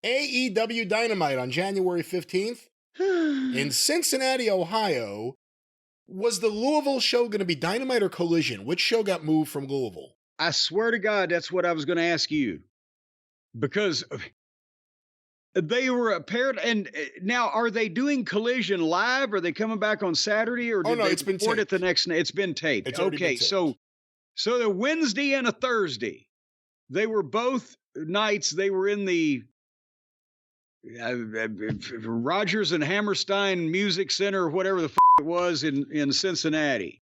AEW Dynamite on January 15th in Cincinnati, Ohio. Was the Louisville show going to be Dynamite or Collision? Which show got moved from Louisville? I swear to God, that's what I was going to ask you. Because they were apparent. And now, are they doing Collision live? Are they coming back on Saturday? Or did they it's been record taped. it the next night? It's been taped. It's already been taped. So the Wednesday and a Thursday, they were both nights. They were in the Rogers and Hammerstein Music Center, or whatever the it was in Cincinnati.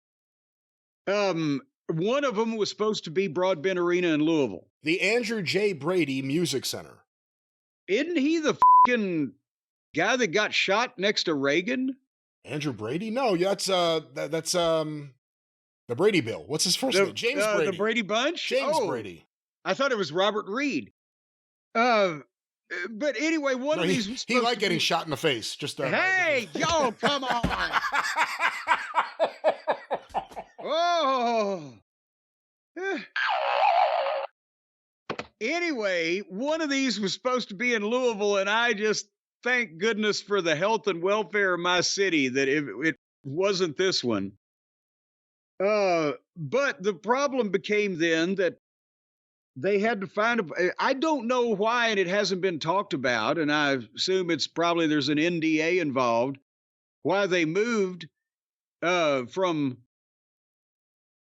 One of them was supposed to be Broadbent Arena in Louisville. The Andrew J. Brady Music Center. Isn't he the fucking guy that got shot next to Reagan? Andrew Brady? No, that's the Brady Bill. What's his first name? James Brady. The Brady Bunch? James Brady. I thought it was Robert Reed. But anyway, one of these... He liked getting shot in the face. Just hey, yo, come on. Oh. Anyway, one of these was supposed to be in Louisville, and I just thank goodness for the health and welfare of my city that it wasn't this one. But the problem became then that they had to find I don't know why, and it hasn't been talked about, and I assume it's probably there's an NDA involved, why they moved from,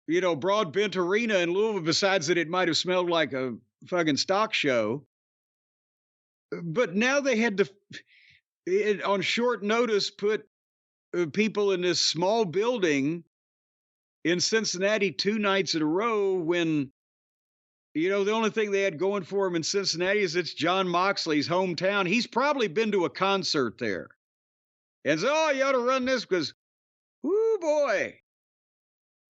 Broadbent Arena in Louisville, besides that it might have smelled like a fucking stock show. But now they had to, on short notice, put people in this small building in Cincinnati 2 nights in a row when, the only thing they had going for him in Cincinnati is it's John Moxley's hometown. He's probably been to a concert there. And so, you ought to run this because, whoo boy.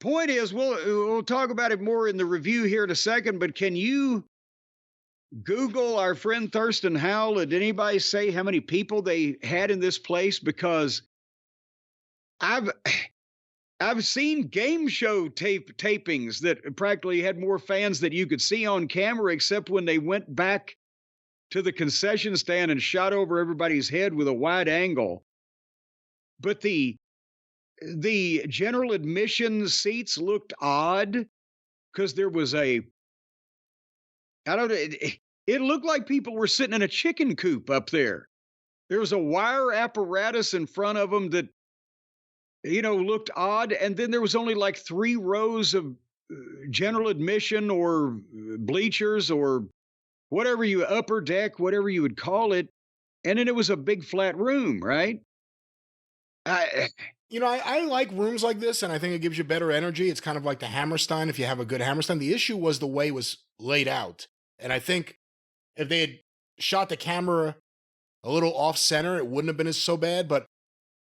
Point is, we'll talk about it more in the review here in a second, but can you Google our friend Thurston Howell? Did anybody say how many people they had in this place? Because I've seen game show tapings that practically had more fans that you could see on camera, except when they went back to the concession stand and shot over everybody's head with a wide angle. But the general admission seats looked odd because there was it looked like people were sitting in a chicken coop up there. There was a wire apparatus in front of them that, looked odd. And then there was only like 3 rows of general admission or bleachers or whatever upper deck, whatever you would call it. And then it was a big flat room, right? I like rooms like this, and I think it gives you better energy. It's kind of like the Hammerstein if you have a good Hammerstein. The issue was the way it was laid out. And I think if they had shot the camera a little off center, it wouldn't have been so bad. But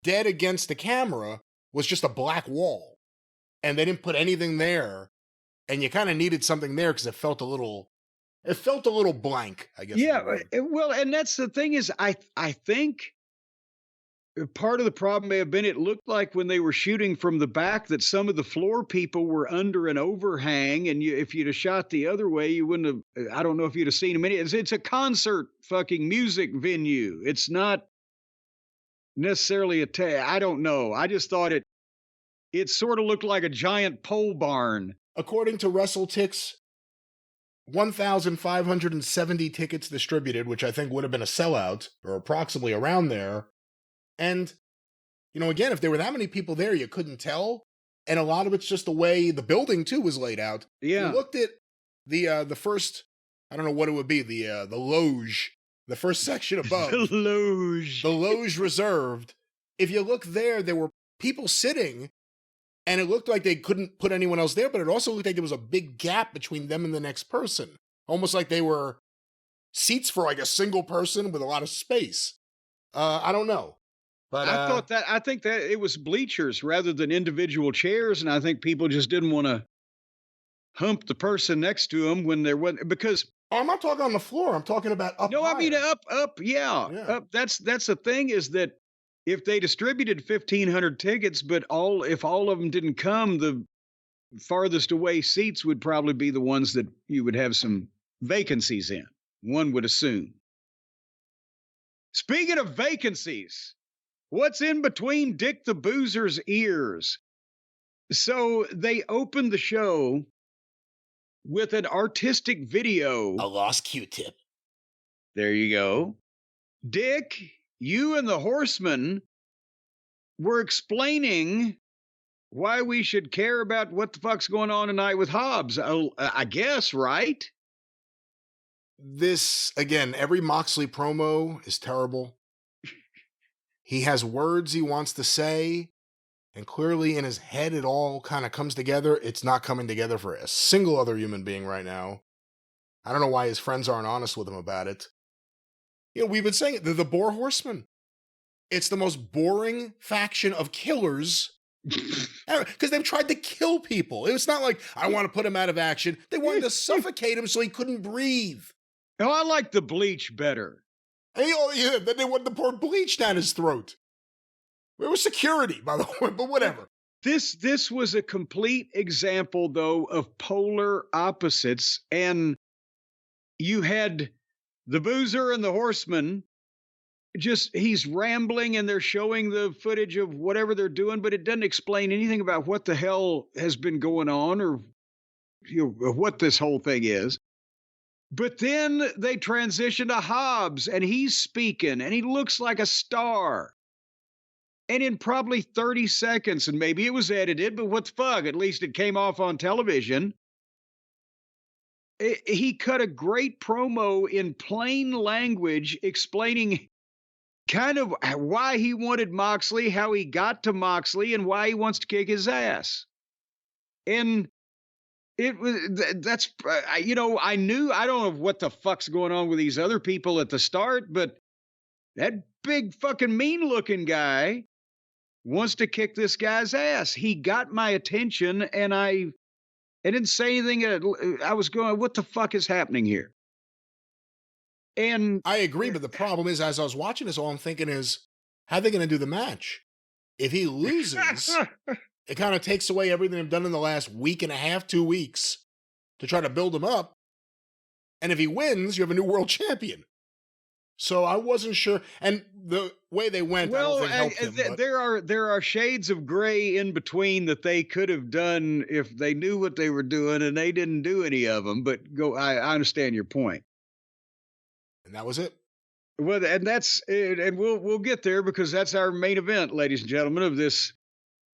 dead against the camera was just a black wall. And they didn't put anything there. And you kind of needed something there because it felt a little blank, I guess. Yeah, well, and that's the thing is, I think part of the problem may have been it looked like when they were shooting from the back that some of the floor people were under an overhang, and if you'd have shot the other way, you wouldn't have. I don't know if you'd have seen them. It's a concert fucking music venue. It's not necessarily I don't know. I just thought it sort of looked like a giant pole barn. According to WrestleTix, 1,570 tickets distributed, which I think would have been a sellout, or approximately around there. And, again, if there were that many people there, you couldn't tell. And a lot of it's just the way the building, too, was laid out. Yeah. You looked at the first, I don't know what it would be, the loge, the first section above. The loge. The loge reserved. If you look there were people sitting, and it looked like they couldn't put anyone else there, but it also looked like there was a big gap between them and the next person. Almost like they were seats for like a single person with a lot of space. I don't know. But I think that it was bleachers rather than individual chairs, and I think people just didn't want to hump the person next to them when there wasn't, because I'm not talking on the floor. I'm talking about up. No, higher. I mean up, yeah. Up. That's the thing is that if they distributed 1,500 tickets, but if all of them didn't come, the farthest away seats would probably be the ones that you would have some vacancies in. One would assume. Speaking of vacancies, what's in between Dick the Boozer's ears? So they opened the show with an artistic video. A lost Q-tip. There you go. Dick, you and the Horsemen were explaining why we should care about what the fuck's going on tonight with Hobbs. I guess, right? This, again, every Moxley promo is terrible. He has words he wants to say, and clearly in his head it all kind of comes together. It's not coming together for a single other human being right now. I don't know why his friends aren't honest with him about it. You know, we've been saying it, they're the Boar Horsemen. It's the most boring faction of killers because they've tried to kill people. It's not like, I want to put him out of action. They wanted to suffocate him so he couldn't breathe. No, I like the bleach better. And then they wanted to pour bleach down his throat. It was security, by the way, but whatever. This was a complete example, though, of polar opposites. And you had the Boozer and the Horseman. He's rambling and they're showing the footage of whatever they're doing, but it doesn't explain anything about what the hell has been going on or what this whole thing is. But then they transition to Hobbs and he's speaking and he looks like a star. And in probably 30 seconds, and maybe it was edited, but what the fuck? At least it came off on television. He cut a great promo in plain language explaining kind of why he wanted Moxley, how he got to Moxley, and why he wants to kick his ass. And it was, that's, I don't know what the fuck's going on with these other people at the start, but that big fucking mean looking guy wants to kick this guy's ass. He got my attention and I didn't say anything. I was going, what the fuck is happening here? And I agree, but the problem is, as I was watching this, all I'm thinking is, how are they going to do the match? If he loses, it kind of takes away everything they've done in the last week and a half, 2 weeks, to try to build him up. And if he wins, you have a new world champion. So I wasn't sure. And the way they went, well, I don't think helped him. There are shades of gray in between that they could have done if they knew what they were doing, and they didn't do any of them. But I understand your point. And that was it. Well, and that's it, and we'll get there because that's our main event, ladies and gentlemen, of this.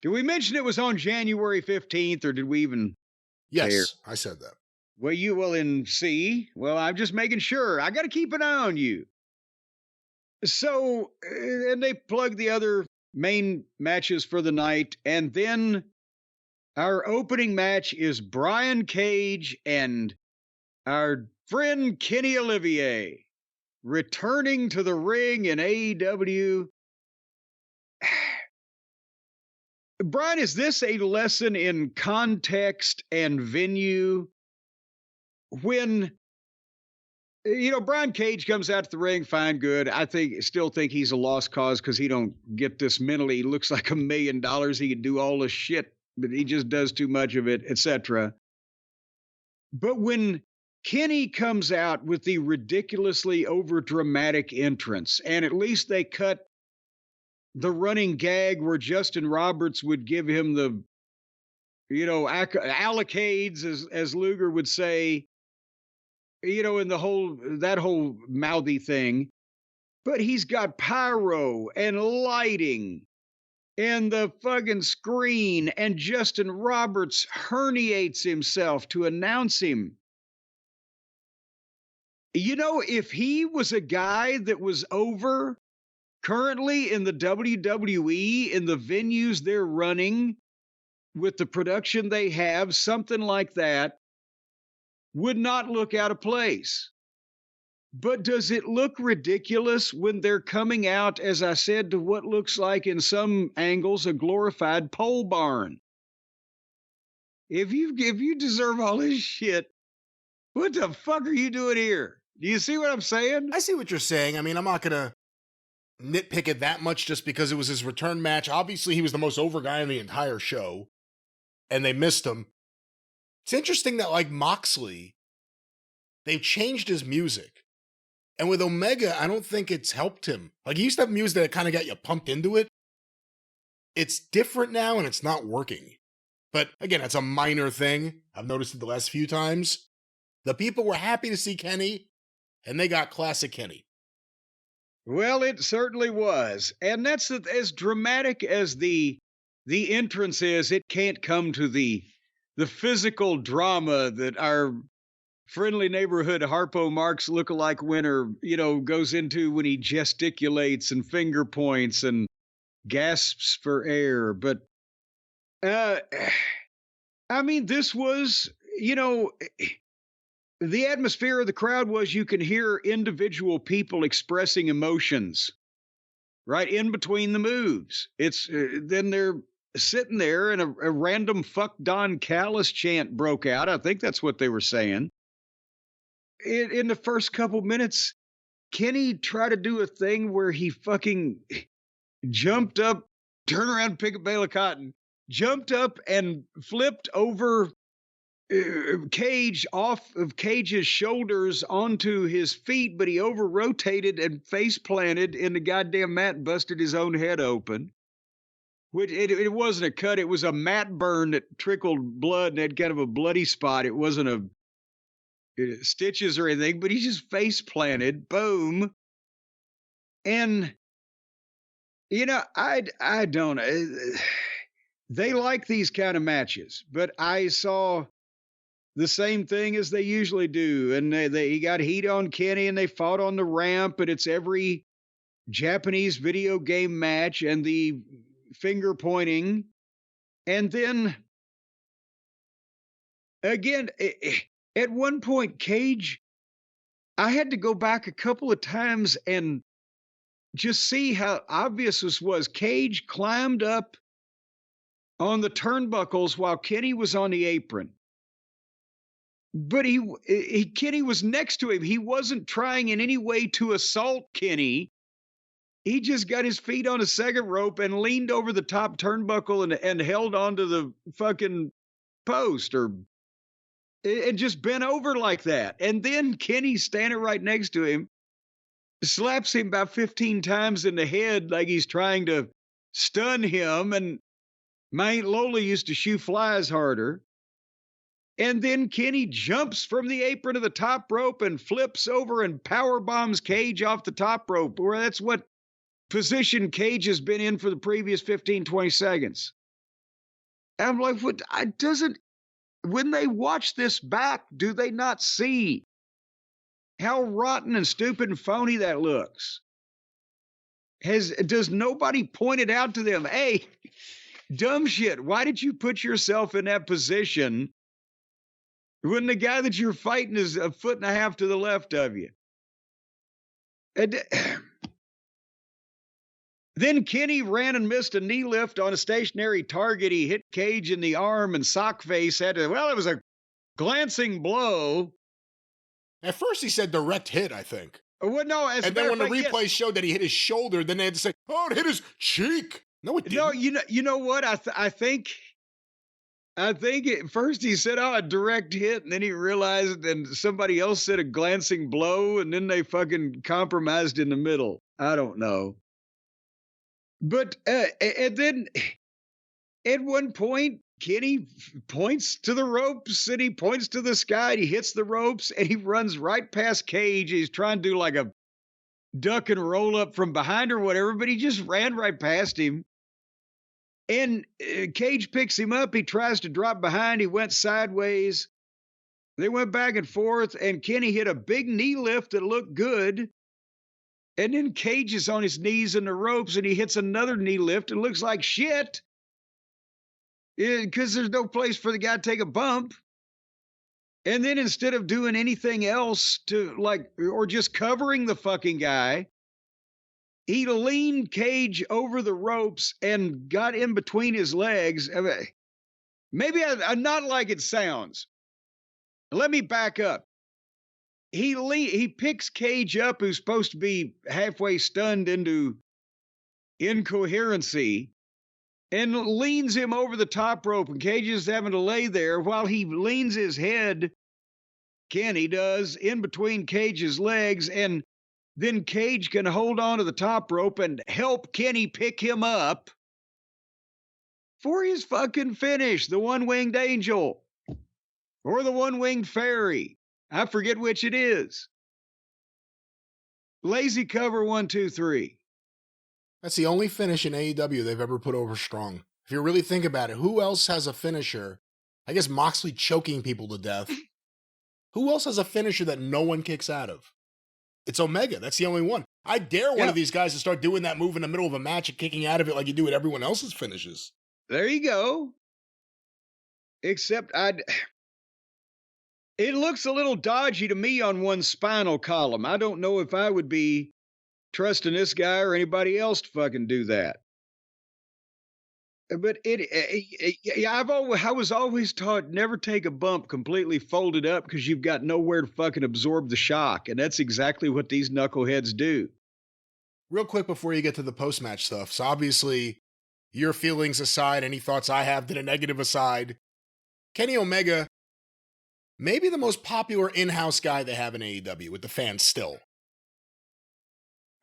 Did we mention it was on January 15th, or did we even? Yes, care? I said that. Well, I'm just making sure. I got to keep an eye on you. So, and they plug the other main matches for the night, and then our opening match is Brian Cage and our friend Kenny Olivier returning to the ring in AEW. Brian, is this a lesson in context and venue? When, Brian Cage comes out to the ring, fine, good. Still think he's a lost cause because he don't get this mentally. He looks like $1 million. He can do all this shit, but he just does too much of it, etc. But when Kenny comes out with the ridiculously over-dramatic entrance, and at least they cut the running gag where Justin Roberts would give him the, allocates, as Luger would say, and that whole mouthy thing. But he's got pyro and lighting and the fucking screen, and Justin Roberts herniates himself to announce him. If he was a guy that was over currently in the WWE, in the venues they're running, with the production they have, something like that would not look out of place. But does it look ridiculous when they're coming out, as I said, to what looks like in some angles a glorified pole barn? If you deserve all this shit, what the fuck are you doing here? Do you see what I'm saying? I see what you're saying. I mean, I'm not going to nitpick it that much just because it was his return match. Obviously, he was the most over guy in the entire show, and they missed him. It's interesting that, like Moxley, they've changed his music. And with Omega, I don't think it's helped him. Like, he used to have music that kind of got you pumped into it. It's different now, and it's not working. But again, it's a minor thing. I've noticed it the last few times. The people were happy to see Kenny, and they got classic Kenny. Well, it certainly was. And that's as dramatic as the entrance is, it can't come to the physical drama that our friendly neighborhood Harpo Marx lookalike winner, goes into when he gesticulates and finger points and gasps for air. But, I mean, this was, the atmosphere of the crowd was you can hear individual people expressing emotions right in between the moves. It's then they're sitting there and a random fuck Don Callis chant broke out. I think that's what they were saying. In the first couple minutes, Kenny tried to do a thing where he fucking jumped up, turned around, pick a bale of cotton, jumped up and flipped over Cage off of Cage's shoulders onto his feet, but he over rotated and face planted in the goddamn mat and busted his own head open. Which it wasn't a cut, it was a mat burn that trickled blood and had kind of a bloody spot. It wasn't a stitches or anything, but he just face planted, boom. And I don't know. They like these kind of matches, but I saw the same thing as they usually do. And he got heat on Kenny and they fought on the ramp, and it's every Japanese video game match and the finger pointing. And then again, at one point, Cage, I had to go back a couple of times and just see how obvious this was. Cage climbed up on the turnbuckles while Kenny was on the apron. But Kenny was next to him. He wasn't trying in any way to assault Kenny. He just got his feet on a second rope and leaned over the top turnbuckle and held onto the fucking post and just bent over like that. And then Kenny, standing right next to him, slaps him about 15 times in the head like he's trying to stun him. And my Aunt Lola used to shoe flies harder. And then Kenny jumps from the apron to the top rope and flips over and power bombs Cage off the top rope. Or that's what position Cage has been in for the previous 15, 20 seconds. And I'm like, when they watch this back, do they not see how rotten and stupid and phony that looks? Does nobody point it out to them? Hey, dumb shit, why did you put yourself in that position when the guy that you're fighting is a foot and a half to the left of you? And then Kenny ran and missed a knee lift on a stationary target. He hit Cage in the arm, and Sockface it was a glancing blow. At first he said direct hit, I think. Well, no, and then when the replay showed that he hit his shoulder, then they had to say, "Oh, it hit his cheek." No, it didn't. No, you know what? I think at first he said, "Oh, a direct hit," and then he realized, and somebody else said a glancing blow, and then they fucking compromised in the middle. I don't know. But and then at one point, Kenny points to the ropes and he points to the sky and he hits the ropes and he runs right past Cage. He's trying to do like a duck and roll up from behind or whatever, but he just ran right past him. And Cage picks him up. He tries to drop behind. He went sideways. They went back and forth, and Kenny hit a big knee lift that looked good. And then Cage is on his knees in the ropes, and he hits another knee lift and looks like shit because there's no place for the guy to take a bump. And then instead of doing anything else or just covering the fucking guy, he leaned Cage over the ropes and got in between his legs. Maybe I'm not like it sounds. Let me back up. He picks Cage up, who's supposed to be halfway stunned into incoherency, and leans him over the top rope. And Cage is having to lay there while he leans his head, Kenny does, in between Cage's legs. And then Cage can hold on to the top rope and help Kenny pick him up for his fucking finish, the one-winged angel or the one-winged fairy. I forget which it is. Lazy cover 1, 2, 3. That's the only finish in AEW they've ever put over strong. If you really think about it, who else has a finisher? I guess Moxley choking people to death. Who else has a finisher that no one kicks out of? It's Omega. That's the only one. I dare one of these guys to start doing that move in the middle of a match and kicking out of it like you do with everyone else's finishes. There you go. Except it looks a little dodgy to me on one spinal column. I don't know if I would be trusting this guy or anybody else to fucking do that. But I was always taught never take a bump completely folded up because you've got nowhere to fucking absorb the shock. And that's exactly what these knuckleheads do. Real quick before you get to the post-match stuff. So obviously, your feelings aside, any thoughts I have to the negative aside, Kenny Omega, maybe the most popular in-house guy they have in AEW with the fans still.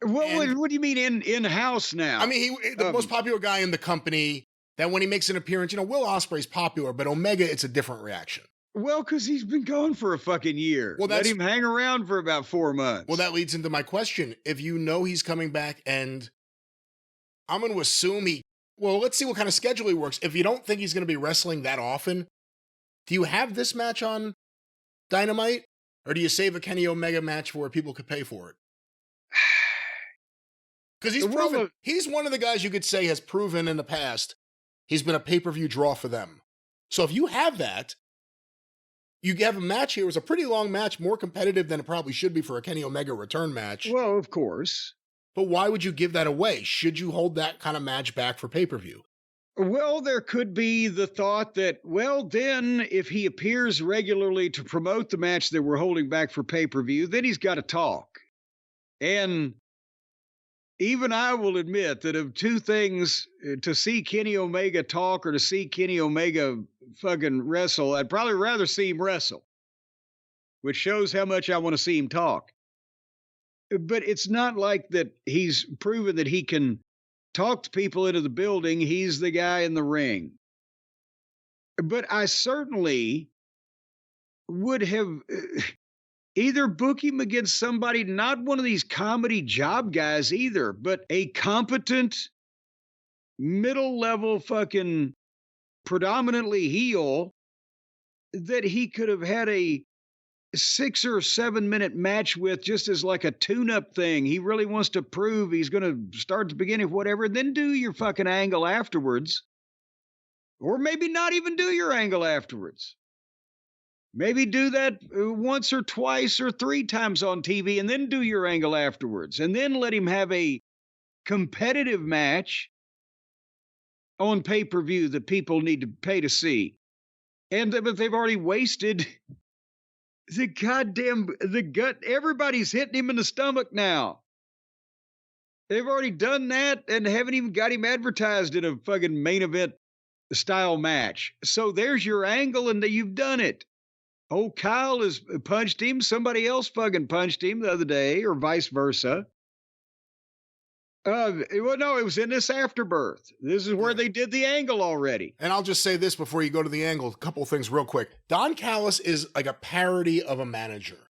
Well, what do you mean in-house now? I mean, the most popular guy in the company, that when he makes an appearance, Will Ospreay's popular, but Omega, it's a different reaction. Well, because he's been gone for a fucking year. Well, let him hang around for about 4 months. Well, that leads into my question. If you know he's coming back, and I'm going to assume let's see what kind of schedule he works. If you don't think he's going to be wrestling that often, do you have this match on Dynamite? Or do you save a Kenny Omega match for where people could pay for it? Because he's proven, he's one of the guys you could say has proven in the past he's been a pay-per-view draw for them. So if you have that, you have a match here. It was a pretty long match, more competitive than it probably should be for a Kenny Omega return match. Well, of course. But why would you give that away? Should you hold that kind of match back for pay-per-view? Well, there could be the thought that, then if he appears regularly to promote the match that we're holding back for pay-per-view, then he's got to talk. And even I will admit that of two things, to see Kenny Omega talk or to see Kenny Omega fucking wrestle, I'd probably rather see him wrestle, which shows how much I want to see him talk. But it's not like that he's proven that he can talk to people into the building. He's the guy in the ring. But I certainly would have either book him against somebody, not one of these comedy job guys either, but a competent, middle-level fucking predominantly heel that he could have had a 6 or 7 minute match with just as like a tune-up thing. He really wants to prove he's going to start at the beginning of whatever, then do your fucking angle afterwards. Or maybe not even do your angle afterwards. Maybe do that once or twice or 3 times on TV and then do your angle afterwards. And then let him have a competitive match on pay-per-view that people need to pay to see. But they've already wasted the gut. Everybody's hitting him in the stomach now. They've already done that and haven't even got him advertised in a fucking main event style match. So there's your angle and you've done it. Oh, Kyle has punched him. Somebody else fucking punched him the other day, or vice versa. No, it was in this Afterbirth. This is where they did the angle already. And I'll just say this before you go to the angle, a couple of things real quick. Don Callis is like a parody of a manager.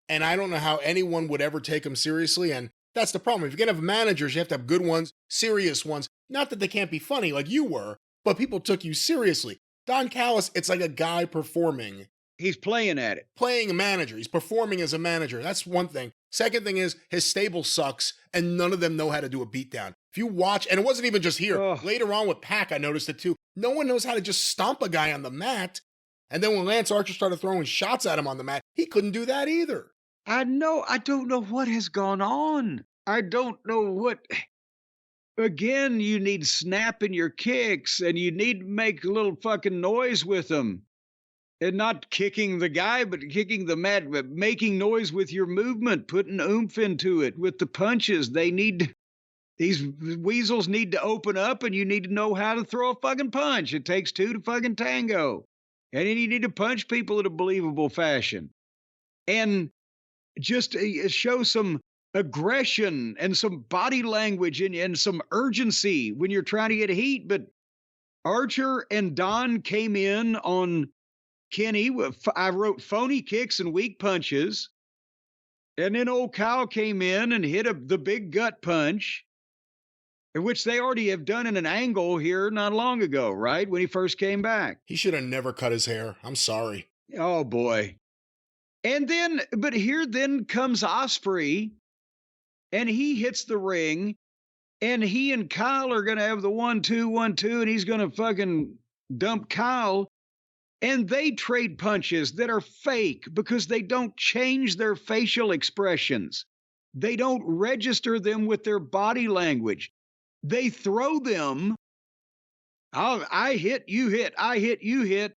And I don't know how anyone would ever take him seriously. And that's the problem. If you're going to have managers, you have to have good ones, serious ones. Not that they can't be funny like you were, but people took you seriously. Don Callis, it's like a guy performing. He's playing at it. Playing a manager. He's performing as a manager. That's one thing. Second thing is his stable sucks and none of them know how to do a beatdown. If you watch, and it wasn't even just here. Later on with Pac, I noticed it too. No one knows how to just stomp a guy on the mat. And then when Lance Archer started throwing shots at him on the mat, he couldn't do that either. I know. I don't know what has gone on. I don't know what. Again, you need snap in your kicks and you need to make a little fucking noise with them. And not kicking the guy, but kicking the mat, but making noise with your movement, putting oomph into it with the punches. These weasels need to open up and you need to know how to throw a fucking punch. It takes 2 to fucking tango. And then you need to punch people in a believable fashion. And just show some aggression and some body language and some urgency when you're trying to get heat. But Archer and Don came in on Kenny. I wrote phony kicks and weak punches. And then old Kyle came in and hit the big gut punch, which they already have done in an angle here not long ago, right? When he first came back. He should have never cut his hair. I'm sorry. Oh, boy. And then, but here then comes Ospreay, and he hits the ring, and he and Kyle are going to have the 1-2, 1-2, and he's going to fucking dump Kyle. And they trade punches that are fake because they don't change their facial expressions. They don't register them with their body language. They throw them. I hit, you hit, I hit, you hit,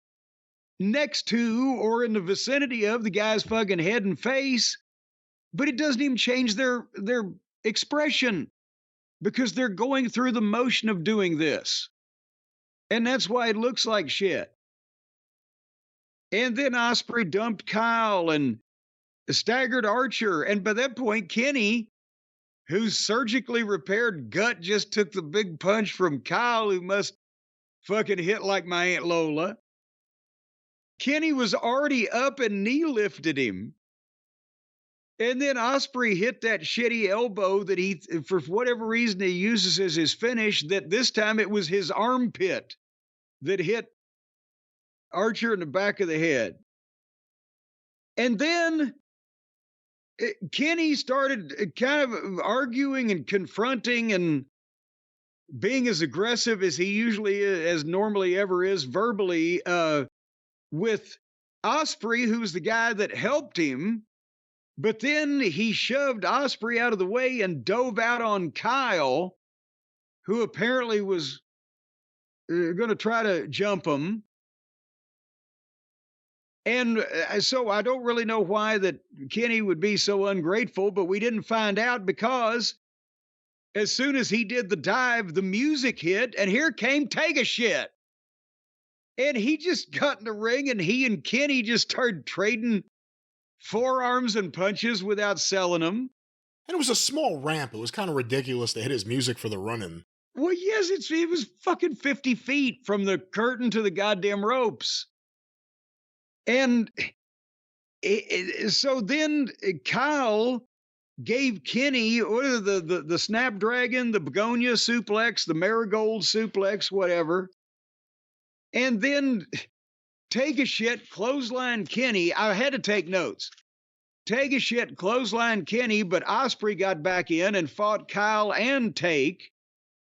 next to or in the vicinity of the guy's fucking head and face. But it doesn't even change their expression because they're going through the motion of doing this. And that's why it looks like shit. And then Ospreay dumped Kyle and staggered Archer. And by that point, Kenny, whose surgically repaired gut just took the big punch from Kyle, who must fucking hit like my Aunt Lola. Kenny was already up and knee lifted him. And then Ospreay hit that shitty elbow that he, for whatever reason, he uses as his finish, that this time it was his armpit that hit Archer in the back of the head. And then Kenny started kind of arguing and confronting and being as aggressive as he usually is, as normally ever is verbally, with Ospreay, who's the guy that helped him. But then he shoved Ospreay out of the way and dove out on Kyle, who apparently was going to try to jump him. And so I don't really know why that Kenny would be so ungrateful, but we didn't find out because as soon as he did the dive, the music hit, and here came Take a Shit. And he just got in the ring, and he and Kenny just started trading forearms and punches without selling them. And it was a small ramp. It was kind of ridiculous to hit his music for the run-in. Well, yes, it was fucking 50 feet from the curtain to the goddamn ropes. And so then Kyle gave Kenny the Snapdragon, the Begonia suplex, the Marigold suplex, whatever. And then Take a Shit, clothesline Kenny. I had to take notes. Take a Shit, clothesline Kenny, but Ospreay got back in and fought Kyle and Take.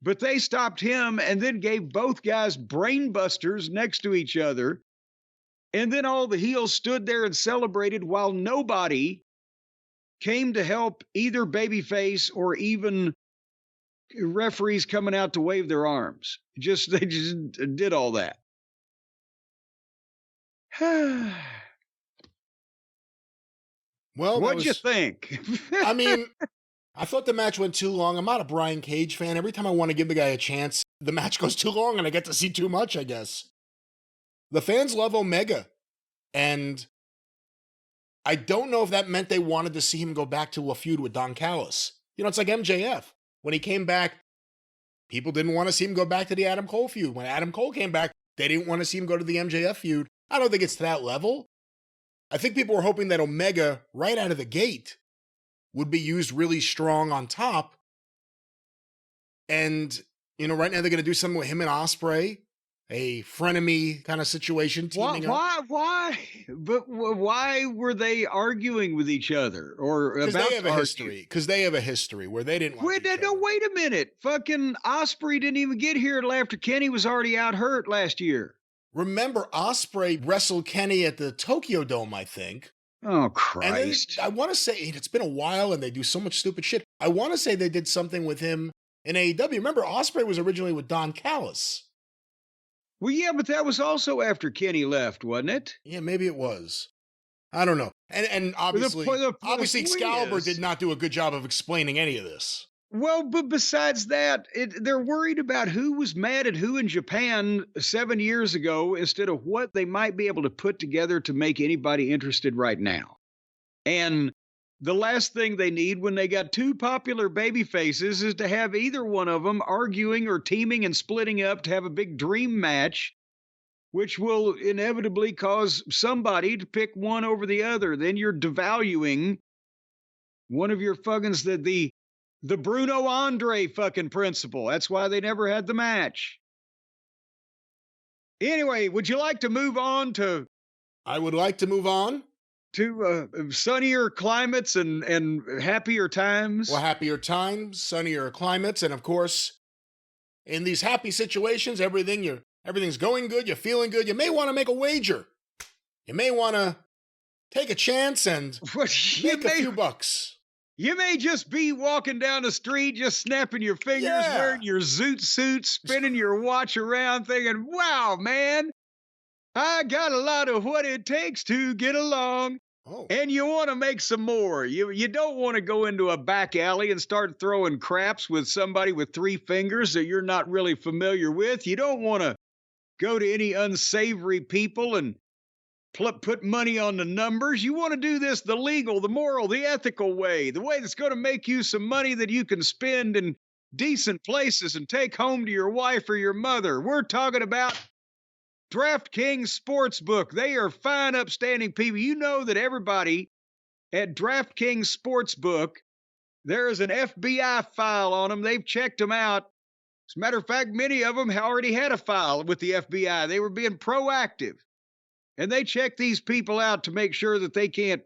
But they stopped him and then gave both guys brain busters next to each other. And then all the heels stood there and celebrated while nobody came to help either babyface or even referees coming out to wave their arms. They just did all that. Well, what'd you think? I mean, I thought the match went too long. I'm not a Brian Cage fan. Every time I want to give the guy a chance, the match goes too long and I get to see too much, I guess. The fans love Omega, and I don't know if that meant they wanted to see him go back to a feud with Don Callis. You know, it's like MJF. When he came back, people didn't want to see him go back to the Adam Cole feud. When Adam Cole came back, they didn't want to see him go to the MJF feud. I don't think it's to that level. I think people were hoping that Omega, right out of the gate, would be used really strong on top. And, you know, right now they're going to do something with him and Ospreay. A frenemy kind of situation. Why? But why were they arguing with each other or about? Because they have a history. Because they have a history where they didn't. Wait a minute. Fucking Ospreay didn't even get here until after Kenny was already out hurt last year. Remember, Ospreay wrestled Kenny at the Tokyo Dome, I think. Oh Christ! And I want to say it's been a while, and they do so much stupid shit. I want to say they did something with him in AEW. Remember, Ospreay was originally with Don Callis. Well, yeah, but that was also after Kenny left, wasn't it? Yeah, maybe it was. I don't know. And obviously, obviously Excalibur did not do a good job of explaining any of this. Well, but besides that, they're worried about who was mad at who in Japan 7 years ago instead of what they might be able to put together to make anybody interested right now. And the last thing they need when they got two popular baby faces is to have either one of them arguing or teaming and splitting up to have a big dream match, which will inevitably cause somebody to pick one over the other. Then you're devaluing one of your fuckings, the Bruno Andre fucking principle. That's why they never had the match. Anyway, would you like to move on to... I would like to move on to sunnier climates and happier times? Well, happier times, sunnier climates, and of course, in these happy situations, everything's going good, you're feeling good, you may want to make a wager. You may want to take a chance and make a few bucks. You may just be walking down the street, just snapping your fingers, wearing your zoot suit, spinning your watch around, thinking, wow, man, I got a lot of what it takes to get along. Oh. And you want to make some more. You don't want to go into a back alley and start throwing craps with somebody with 3 fingers that you're not really familiar with. You don't want to go to any unsavory people and put money on the numbers. You want to do this the legal, the moral, the ethical way, the way that's going to make you some money that you can spend in decent places and take home to your wife or your mother. We're talking about DraftKings Sportsbook. They are fine, upstanding people. You know that everybody at DraftKings Sportsbook, there is an FBI file on them. They've checked them out. As a matter of fact, many of them already had a file with the FBI. They were being proactive. And they check these people out to make sure that they can't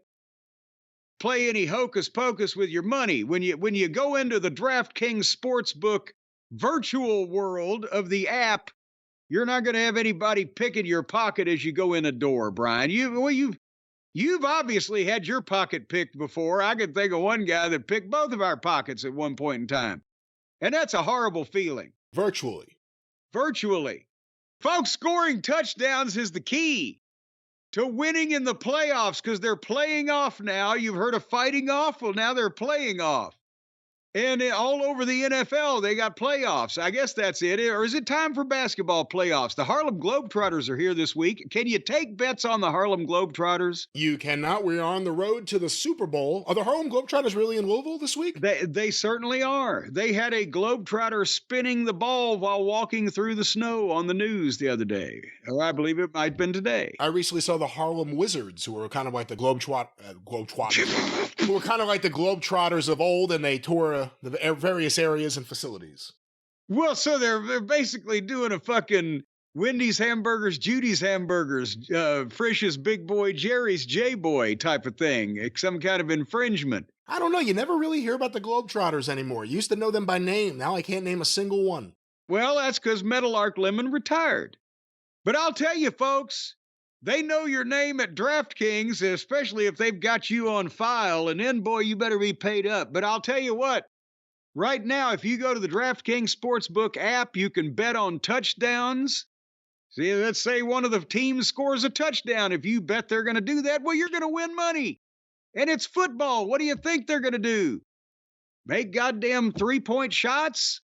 play any hocus pocus with your money. When you go into the DraftKings Sportsbook virtual world of the app, you're not going to have anybody picking your pocket as you go in a door, Brian. You've obviously had your pocket picked before. I can think of one guy that picked both of our pockets at one point in time. And that's a horrible feeling. Virtually. Folks, scoring touchdowns is the key to winning in the playoffs because they're playing off now. You've heard of fighting off? Well, now they're playing off. And all over the NFL, they got playoffs. I guess that's it. Or is it time for basketball playoffs? The Harlem Globetrotters are here this week. Can you take bets on the Harlem Globetrotters? You cannot. We're on the road to the Super Bowl. Are the Harlem Globetrotters really in Louisville this week? They certainly are. They had a Globetrotter spinning the ball while walking through the snow on the news the other day. Or I believe it might have been today. I recently saw the Harlem Wizards, who were kind of like the Globetrotters. Who were kind of like the Globetrotters of old, and they tour the various areas and facilities. Well, so they're basically doing a fucking Wendy's hamburgers, Judy's hamburgers, Frisch's Big Boy, Jerry's J-Boy type of thing, some kind of infringement. I don't know. You never really hear about the Globetrotters anymore. You used to know them by name. Now I can't name a single one. Well, that's because Metal Arc Lemon retired. But I'll tell you, folks, they know your name at DraftKings, especially if they've got you on file, and then, boy, you better be paid up. But I'll tell you what, right now, if you go to the DraftKings Sportsbook app, you can bet on touchdowns. See, let's say one of the teams scores a touchdown. If you bet they're going to do that, well, you're going to win money. And it's football. What do you think they're going to do? Make goddamn 3-point shots?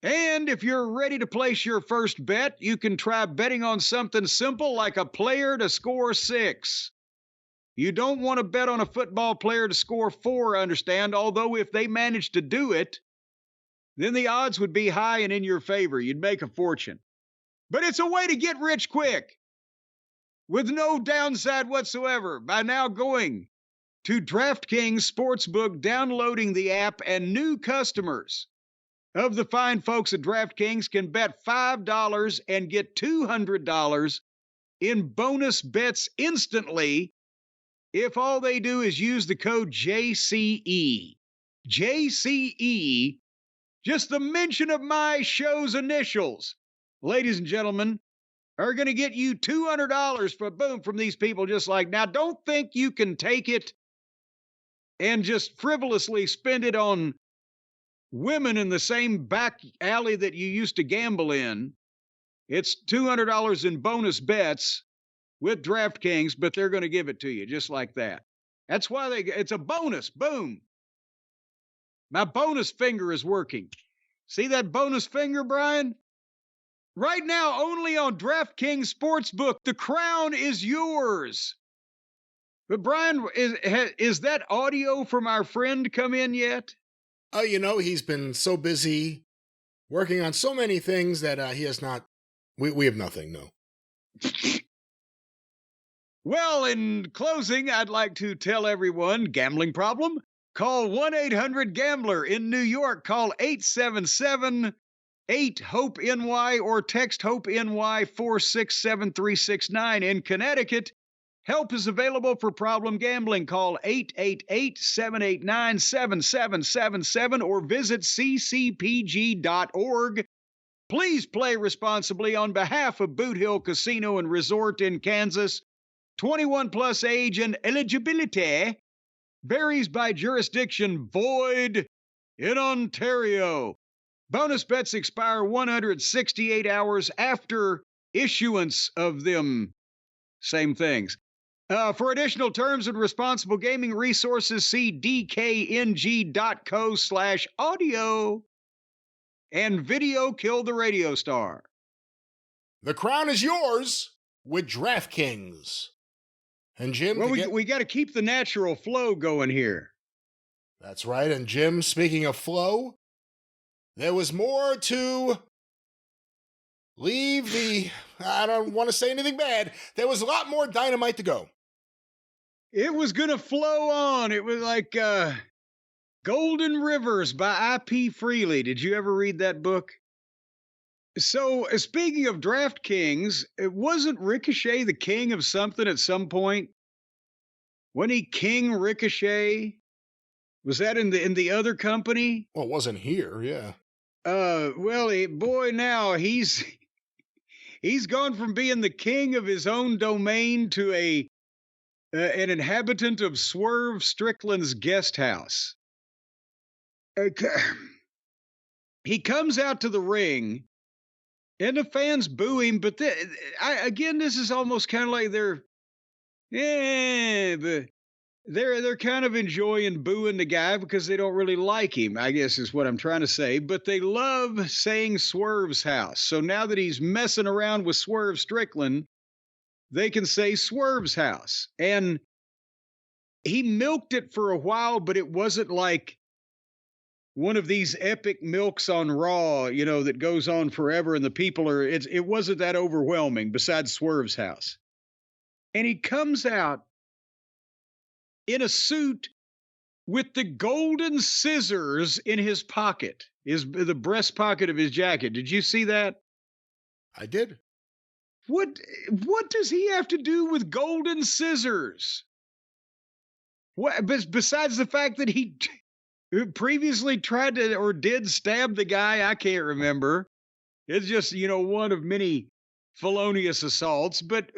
And if you're ready to place your first bet, you can try betting on something simple like a player to score 6. You don't want to bet on a football player to score 4, I understand, although if they managed to do it, then the odds would be high and in your favor. You'd make a fortune. But it's a way to get rich quick with no downside whatsoever by now going to DraftKings Sportsbook, downloading the app, and new customers of the fine folks at DraftKings can bet $5 and get $200 in bonus bets instantly if all they do is use the code JCE. JCE, just the mention of my show's initials, ladies and gentlemen, are going to get you $200 from these people just like. Now, don't think you can take it and just frivolously spend it on women in the same back alley that you used to gamble in. It's $200 in bonus bets with DraftKings, but they're going to give it to you just like that. That's why it's a bonus. Boom. My bonus finger is working. See that bonus finger, Brian? Right now, only on DraftKings Sportsbook, the crown is yours. But Brian, is that audio from our friend come in yet? Oh, he's been so busy working on so many things that he has not. We have nothing, no. Well, in closing, I'd like to tell everyone, gambling problem? Call 1-800-GAMBLER. In New York, call 877-8-HOPE-NY or text HOPE-NY 467-369. In Connecticut, help is available for problem gambling. Call 888-789-7777 or visit ccpg.org. Please play responsibly on behalf of Boot Hill Casino and Resort in Kansas. 21 plus age and eligibility varies by jurisdiction. Void in Ontario. Bonus bets expire 168 hours after issuance of them. Same things. For additional terms and responsible gaming resources, see dkng.co/audio and video kill the radio star. The crown is yours with DraftKings. And Jim, well, we got to keep the natural flow going here. That's right. And Jim, speaking of flow, there was more to leave the. I don't want to say anything bad. There was a lot more Dynamite to go. It was going to flow on. It was like Golden Rivers by I.P. Freely. Did you ever read that book? So, speaking of DraftKings, it wasn't Ricochet the king of something at some point? Wasn't he King Ricochet? Was that in the other company? Well, it wasn't here, yeah. Well, now he's gone from being the king of his own domain to an inhabitant of Swerve Strickland's guest house. He comes out to the ring. And the fans boo him, but this is almost kind of like they're kind of enjoying booing the guy because they don't really like him, I guess is what I'm trying to say. But they love saying Swerve's house. So now that he's messing around with Swerve Strickland, they can say Swerve's house. And he milked it for a while, but it wasn't like one of these epic milks on Raw, that goes on forever and the people it wasn't that overwhelming besides Swerve's house. And he comes out in a suit with the golden scissors in his pocket, the breast pocket of his jacket. Did you see that? I did. What does he have to do with golden scissors? What, besides the fact that he previously tried to or did stab the guy? I can't remember. It's just, one of many felonious assaults. But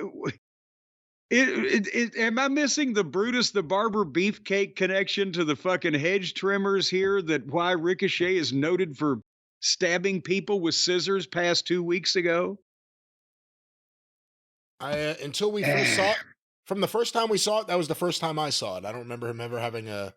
am I missing the Brutus the Barber Beefcake connection to the fucking hedge trimmers here? That why Ricochet is noted for stabbing people with scissors past 2 weeks ago? Until we first saw it, from the first time we saw it, that was the first time I saw it. I don't remember him ever having a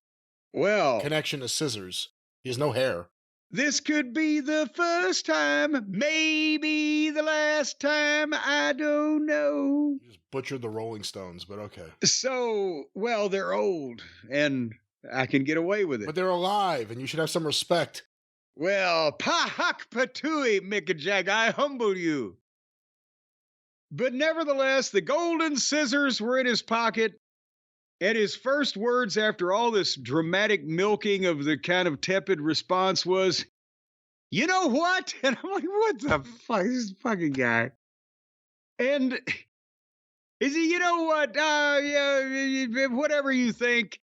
connection to scissors. He has no hair. This could be the first time, maybe the last time, I don't know. You just butchered the Rolling Stones, but okay. So, they're old, and I can get away with it. But they're alive, and you should have some respect. Well, pahak patui, Mick Jag, I humble you. But nevertheless, the golden scissors were in his pocket. And his first words after all this dramatic milking of the kind of tepid response was, "You know what?" And I'm like, what the fuck? This fucking guy. And is he, you know what? Whatever you think,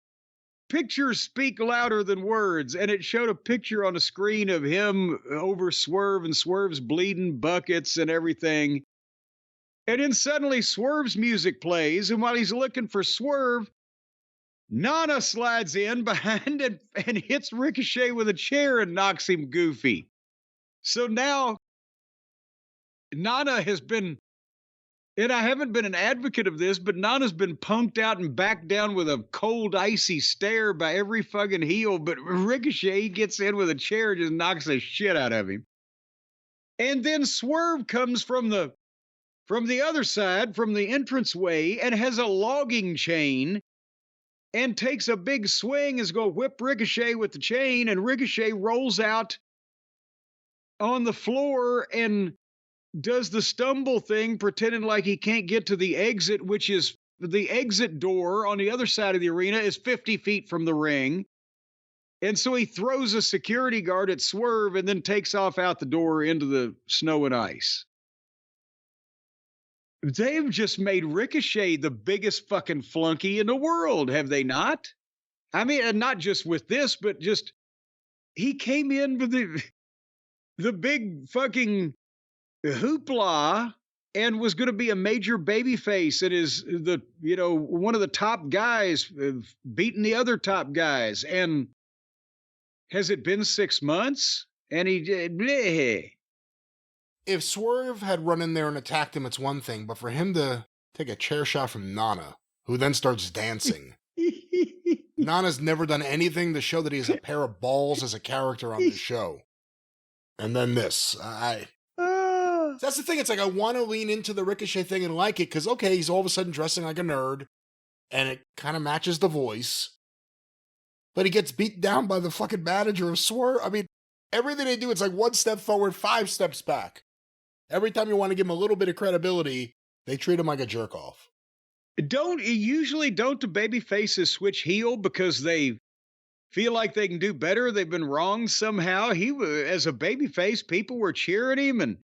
pictures speak louder than words. And it showed a picture on the screen of him over Swerve and Swerve's bleeding buckets and everything. And then suddenly Swerve's music plays. And while he's looking for Swerve, Nana slides in behind and hits Ricochet with a chair and knocks him goofy. So now Nana has been, and I haven't been an advocate of this, but Nana's been punked out and backed down with a cold, icy stare by every fucking heel. But Ricochet gets in with a chair and just knocks the shit out of him. And then Swerve comes from the other side, from the entranceway, and has a logging chain and takes a big swing, is going to whip Ricochet with the chain, and Ricochet rolls out on the floor and does the stumble thing, pretending like he can't get to the exit, which is the exit door on the other side of the arena is 50 feet from the ring. And so he throws a security guard at Swerve and then takes off out the door into the snow and ice. They've just made Ricochet the biggest fucking flunky in the world, have they not? I mean, and not just with this, but just he came in with the big fucking hoopla and was going to be a major babyface and is one of the top guys, beating the other top guys. And has it been 6 months? And he did. Bleh. If Swerve had run in there and attacked him, it's one thing, but for him to take a chair shot from Nana, who then starts dancing. Nana's never done anything to show that he has a pair of balls as a character on the show. And then this. That's the thing. It's like I want to lean into the Ricochet thing and like it because, okay, he's all of a sudden dressing like a nerd and it kind of matches the voice. But he gets beat down by the fucking manager of Swerve. I mean, everything they do, it's like 1 step forward, 5 steps back. Every time you want to give him a little bit of credibility, they treat him like a jerk off. Usually don't the baby faces switch heel because they feel like they can do better? They've been wrong somehow. As a baby face, people were cheering him and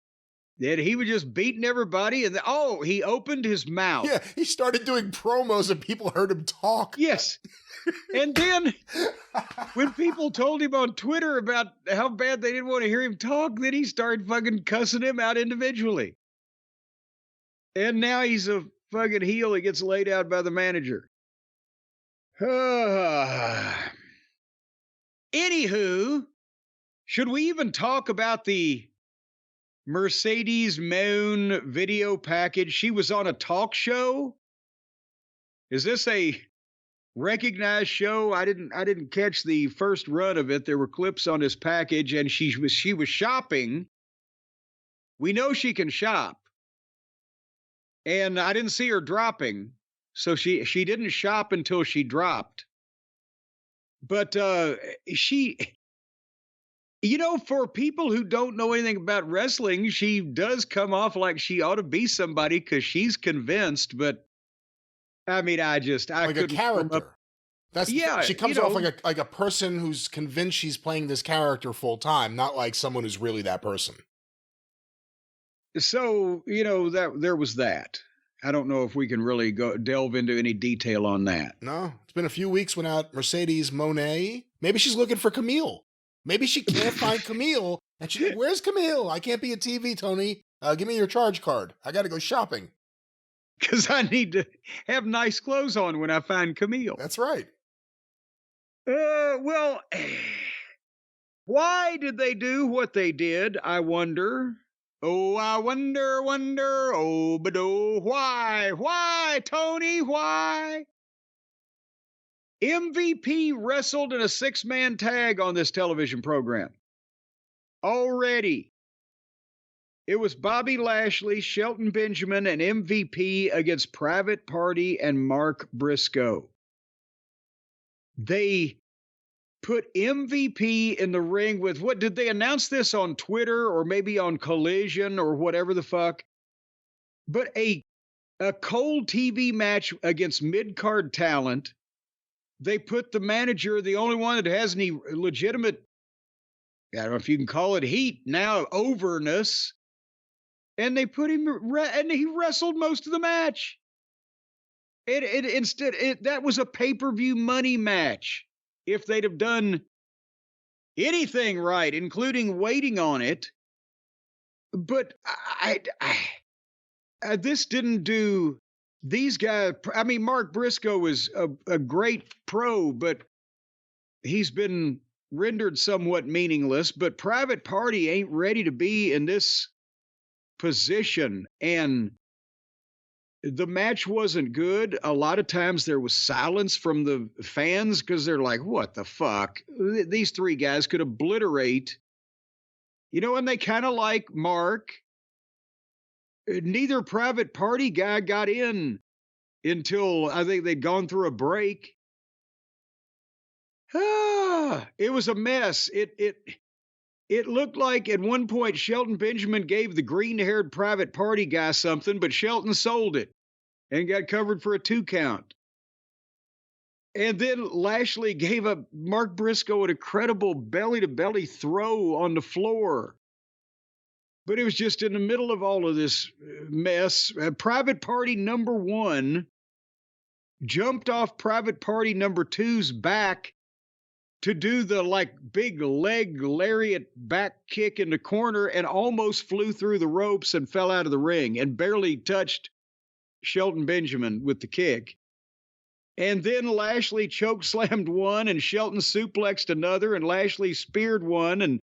he was just beating everybody. And he opened his mouth. Yeah, he started doing promos and people heard him talk. Yes. And then when people told him on Twitter about how bad they didn't want to hear him talk, then he started fucking cussing him out individually. And now he's a fucking heel. He gets laid out by the manager. Anywho, should we even talk about the Mercedes Moon video package? She was on a talk show. Is this a recognized show? I didn't catch the first run of it. There were clips on this package, and she was shopping. We know she can shop, and I didn't see her dropping, so she didn't shop until she dropped. But she, for people who don't know anything about wrestling, she does come off like she ought to be somebody because she's convinced. But I mean, I like a character. She comes off like a person who's convinced she's playing this character full time, not like someone who's really that person. So that there was that. I don't know if we can really delve into any detail on that. No, it's been a few weeks without Mercedes Monet. Maybe she's looking for Camille. Maybe she can't find Camille, and she's like, "Where's Camille? I can't be a TV, Tony. Give me your charge card. I got to go shopping." Because I need to have nice clothes on when I find Camille. That's right. Well, why did they do what they did, I wonder? Oh, I wonder, oh, but oh, why? Why, Tony, why? MVP wrestled in a 6-man tag on this television program. Already. It was Bobby Lashley, Shelton Benjamin, and MVP against Private Party and Mark Briscoe. They put MVP in the ring with, what did they announce this on Twitter or maybe on Collision or whatever the fuck? But a cold TV match against mid-card talent. They put the manager, the only one that has any legitimate, I don't know if you can call it heat now, overness. And they put him, and he wrestled most of the match. That was a pay-per-view money match. If they'd have done anything right, including waiting on it. But this didn't do these guys. I mean, Mark Briscoe is a great pro, but he's been rendered somewhat meaningless. But Private Party ain't ready to be in this position, and the match wasn't good. A lot of times there was silence from the fans because they're like, what the fuck? These three guys could obliterate, and they kind of like Mark. Neither Private Party guy got in until I think they'd gone through a break. It was a mess. It looked like at one point Shelton Benjamin gave the green-haired private party guy something, but Shelton sold it and got covered for a 2 count. And then Lashley gave up Mark Briscoe an incredible belly-to-belly throw on the floor. But it was just in the middle of all of this mess. Private Party number 1 jumped off Private Party number 2's back to do the big leg lariat back kick in the corner and almost flew through the ropes and fell out of the ring and barely touched Shelton Benjamin with the kick. And then Lashley chokeslammed one and Shelton suplexed another, and Lashley speared one and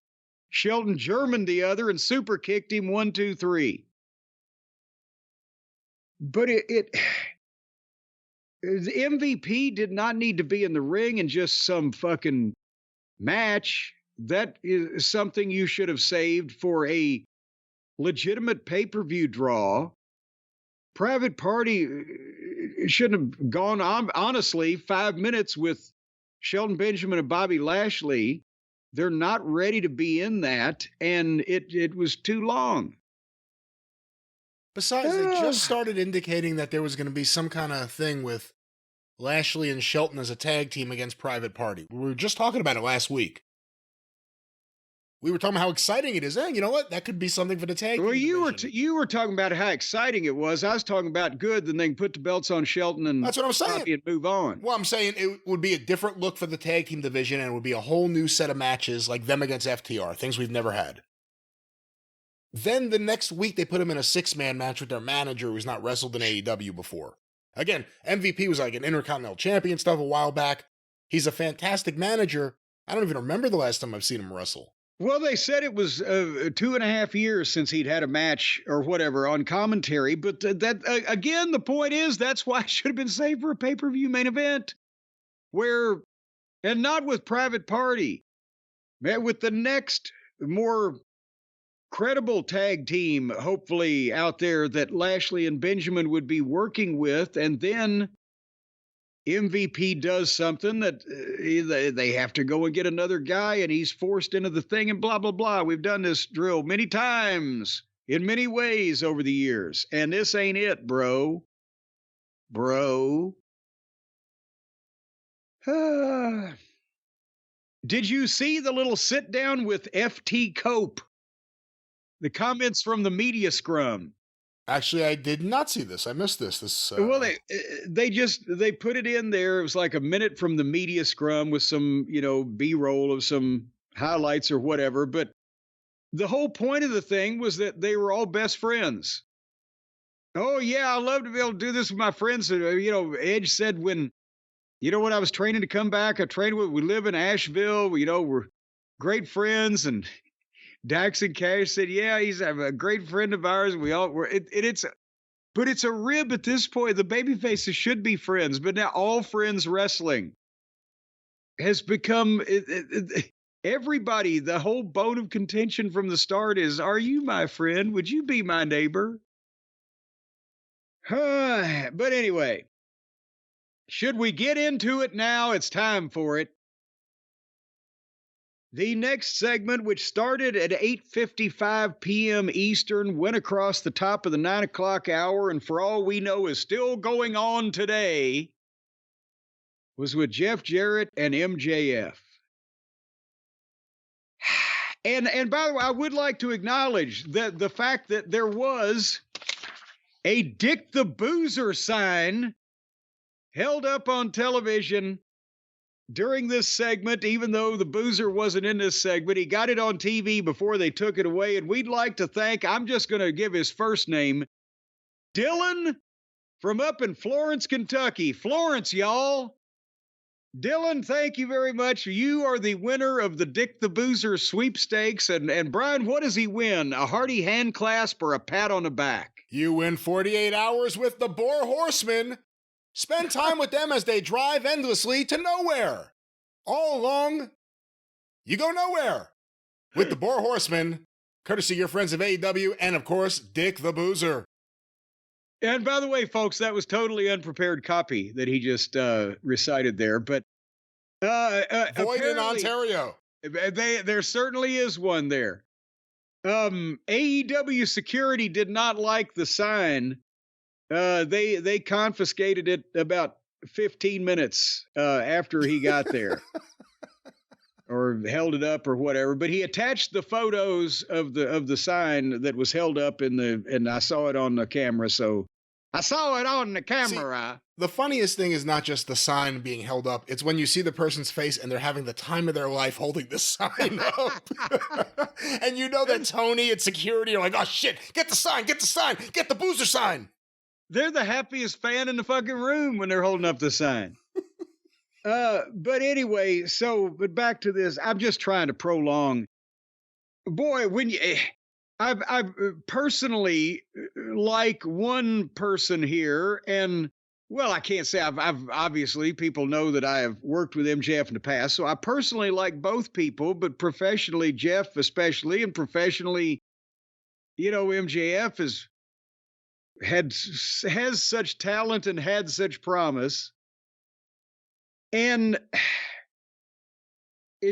Shelton Germaned the other and super kicked him 1, 2, 3. But the MVP did not need to be in the ring in just some fucking match. That is something you should have saved for a legitimate pay-per-view draw. Private Party shouldn't have gone on, honestly, 5 minutes with Shelton Benjamin and Bobby Lashley. They're not ready to be in that, and it was too long. Besides, they just started indicating that there was going to be some kind of thing with Lashley and Shelton as a tag team against Private Party. We were just talking about it last week. We were talking about how exciting it is. And you know what? That could be something for the tag team. Well, you were talking about how exciting it was. I was talking about good, then they can put the belts on Shelton and that's what I'm saying. And move on. Well, I'm saying it would be a different look for the tag team division, and it would be a whole new set of matches like them against FTR, things we've never had. Then the next week, they put him in a 6-man match with their manager who's not wrestled in AEW before. Again, MVP was like an Intercontinental Champion stuff a while back. He's a fantastic manager. I don't even remember the last time I've seen him wrestle. Well, they said it was 2.5 years since he'd had a match or whatever on commentary. But again, the point is that's why it should have been saved for a pay-per-view main event. And not with Private Party. With the next more credible tag team, hopefully, out there that Lashley and Benjamin would be working with. And then MVP does something that they have to go and get another guy, and he's forced into the thing and blah, blah, blah. We've done this drill many times in many ways over the years, and this ain't it, bro. Did you see the little sit down with FT Cope? The comments from the media scrum. Actually, I did not see this. I missed this. Well, they put it in there. It was like a minute from the media scrum with some, B-roll of some highlights or whatever. But the whole point of the thing was that they were all best friends. Oh, yeah, I love to be able to do this with my friends. Edge said when I was training to come back, we live in Asheville. We're great friends. And Dax and Cash said, yeah, he's a great friend of ours. We all were. But it's a rib at this point. The babyfaces should be friends, but now all friends wrestling has become everybody. The whole bone of contention from the start is, are you my friend? Would you be my neighbor? But anyway, should we get into it now? It's time for it. The next segment, which started at 8:55 p.m. Eastern, went across the top of the 9 o'clock hour, and for all we know is still going on today, was with Jeff Jarrett and MJF. And by the way, I would like to acknowledge the fact that there was a Dick the Boozer sign held up on television during this segment, even though the Boozer wasn't in this segment. He got it on TV before they took it away, and we'd like to thank, I'm just going to give his first name, Dylan from up in Florence, Kentucky. Florence, y'all. Dylan, thank you very much. You are the winner of the Dick the Boozer sweepstakes. And Brian, what does he win? A hearty hand clasp or a pat on the back? You win 48 hours with the Boar Horsemen. Spend time with them as they drive endlessly to nowhere. All along, you go nowhere with the Boar Horsemen, courtesy of your friends of AEW and, of course, Dick the Boozer. And by the way, folks, that was totally unprepared copy that he just recited there. But Void in Apparently, Ontario. there certainly is one there. AEW security did not like the sign. They confiscated it about 15 minutes after he got there. Or held it up or whatever, but he attached the photos of the sign that was held up and I saw it on the camera. So I saw it on the camera. See, the funniest thing is not just the sign being held up. It's when you see the person's face and they're having the time of their life holding the sign up. And you know that Tony and security are like, oh shit, get the sign, get the boozer sign. They're the happiest fan in the fucking room when they're holding up the sign. But anyway, but back to this. I'm just trying to prolong. Boy, I personally like one person here, and well, I can't say I've obviously people know that I have worked with MJF in the past, so I personally like both people, but professionally, Jeff especially, and professionally, MJF has such talent and had such promise. And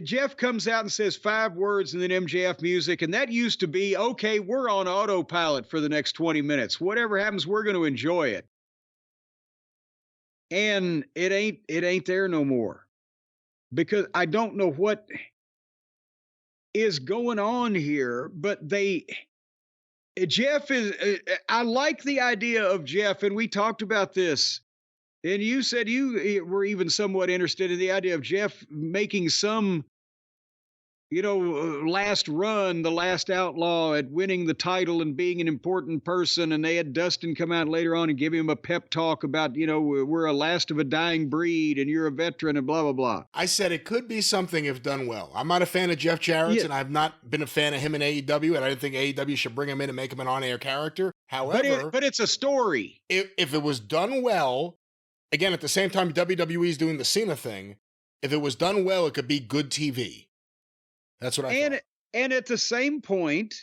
Jeff comes out and says 5 words and then MJF music. And that used to be, okay, we're on autopilot for the next 20 minutes. Whatever happens, we're going to enjoy it. And it ain't there no more. Because I don't know what is going on here, but Jeff is, I like the idea of Jeff, and we talked about this. And you said you were even somewhat interested in the idea of Jeff making some, last run, the last outlaw at winning the title and being an important person. And they had Dustin come out later on and give him a pep talk about, we're a last of a dying breed and you're a veteran and blah, blah, blah. I said it could be something if done well. I'm not a fan of Jeff Jarrett, and I've not been a fan of him in AEW, and I didn't think AEW should bring him in and make him an on-air character. However, but it's a story. If it was done well, again, at the same time, WWE is doing the Cena thing. If it was done well, it could be good TV. That's what I thought. And at the same point,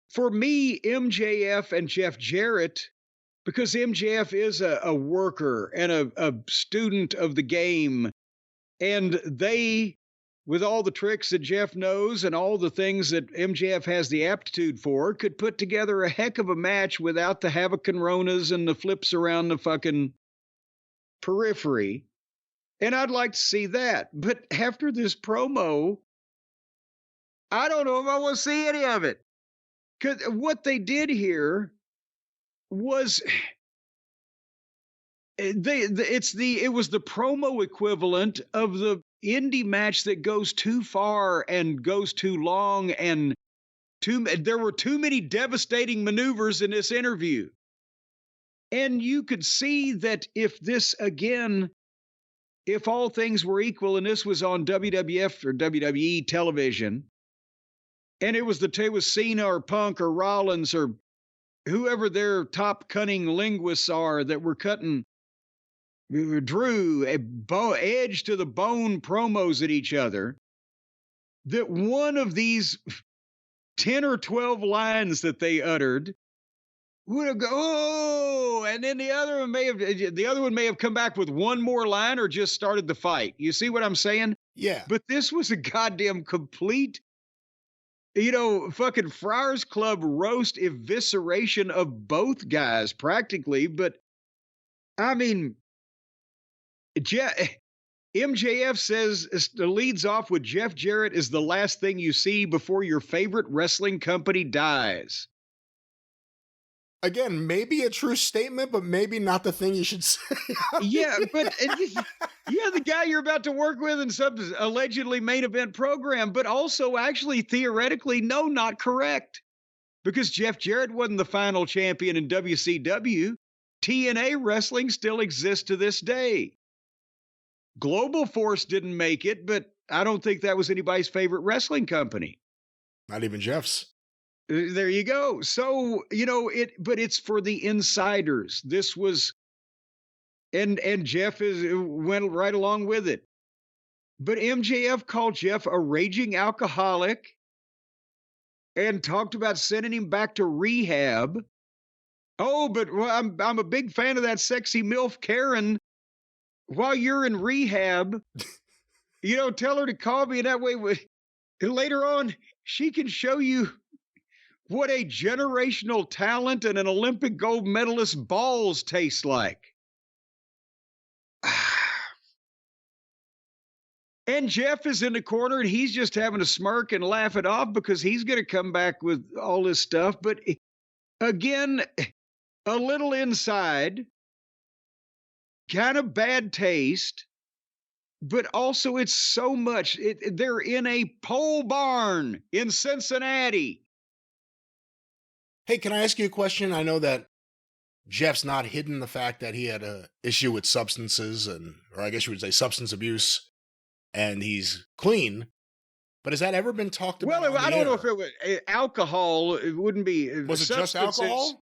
for me, MJF and Jeff Jarrett, because MJF is a worker and a student of the game, and they, with all the tricks that Jeff knows and all the things that MJF has the aptitude for, could put together a heck of a match without the Havoc and Ronas and the flips around the fucking periphery. And I'd like to see that. But after this promo, I don't know if I want to see any of it. Because what they did here was it was the promo equivalent of the indie match that goes too far and goes too long, and there were too many devastating maneuvers in this interview. And you could see that if all things were equal and this was on WWF or WWE television, and it was Cena or Punk or Rollins or whoever their top cunning linguists are that were cutting Drew edge to the bone promos at each other, that one of these 10 or 12 lines that they uttered would have and then the other one may have come back with one more line or just started the fight. You see what I'm saying? Yeah. But this was a goddamn complete, fucking Friars Club roast evisceration of both guys practically. But I mean, MJF leads off with Jeff Jarrett is the last thing you see before your favorite wrestling company dies. Again, maybe a true statement, but maybe not the thing you should say. Yeah, but the guy you're about to work with in some allegedly main event program, but also actually theoretically, no, not correct. Because Jeff Jarrett wasn't the final champion in WCW. TNA wrestling still exists to this day. Global Force didn't make it, but I don't think that was anybody's favorite wrestling company. Not even Jeff's. There you go. So, but it's for the insiders. This was, and Jeff went right along with it. But MJF called Jeff a raging alcoholic and talked about sending him back to rehab. Oh, but I'm a big fan of that sexy MILF Karen while you're in rehab, tell her to call me, and that way later on she can show you what a generational talent and an Olympic gold medalist balls taste like. And Jeff is in the corner and he's just having a smirk and laugh it off because he's going to come back with all this stuff. But again, a little inside, kind of bad taste, but also it's so much. They're in a pole barn in Cincinnati. Hey, can I ask you a question? I know that Jeff's not hidden the fact that he had an issue with substances or I guess you would say substance abuse. And he's clean, but has that ever been talked about? Well, I don't know if it was alcohol. It wouldn't be. Was it just alcohol?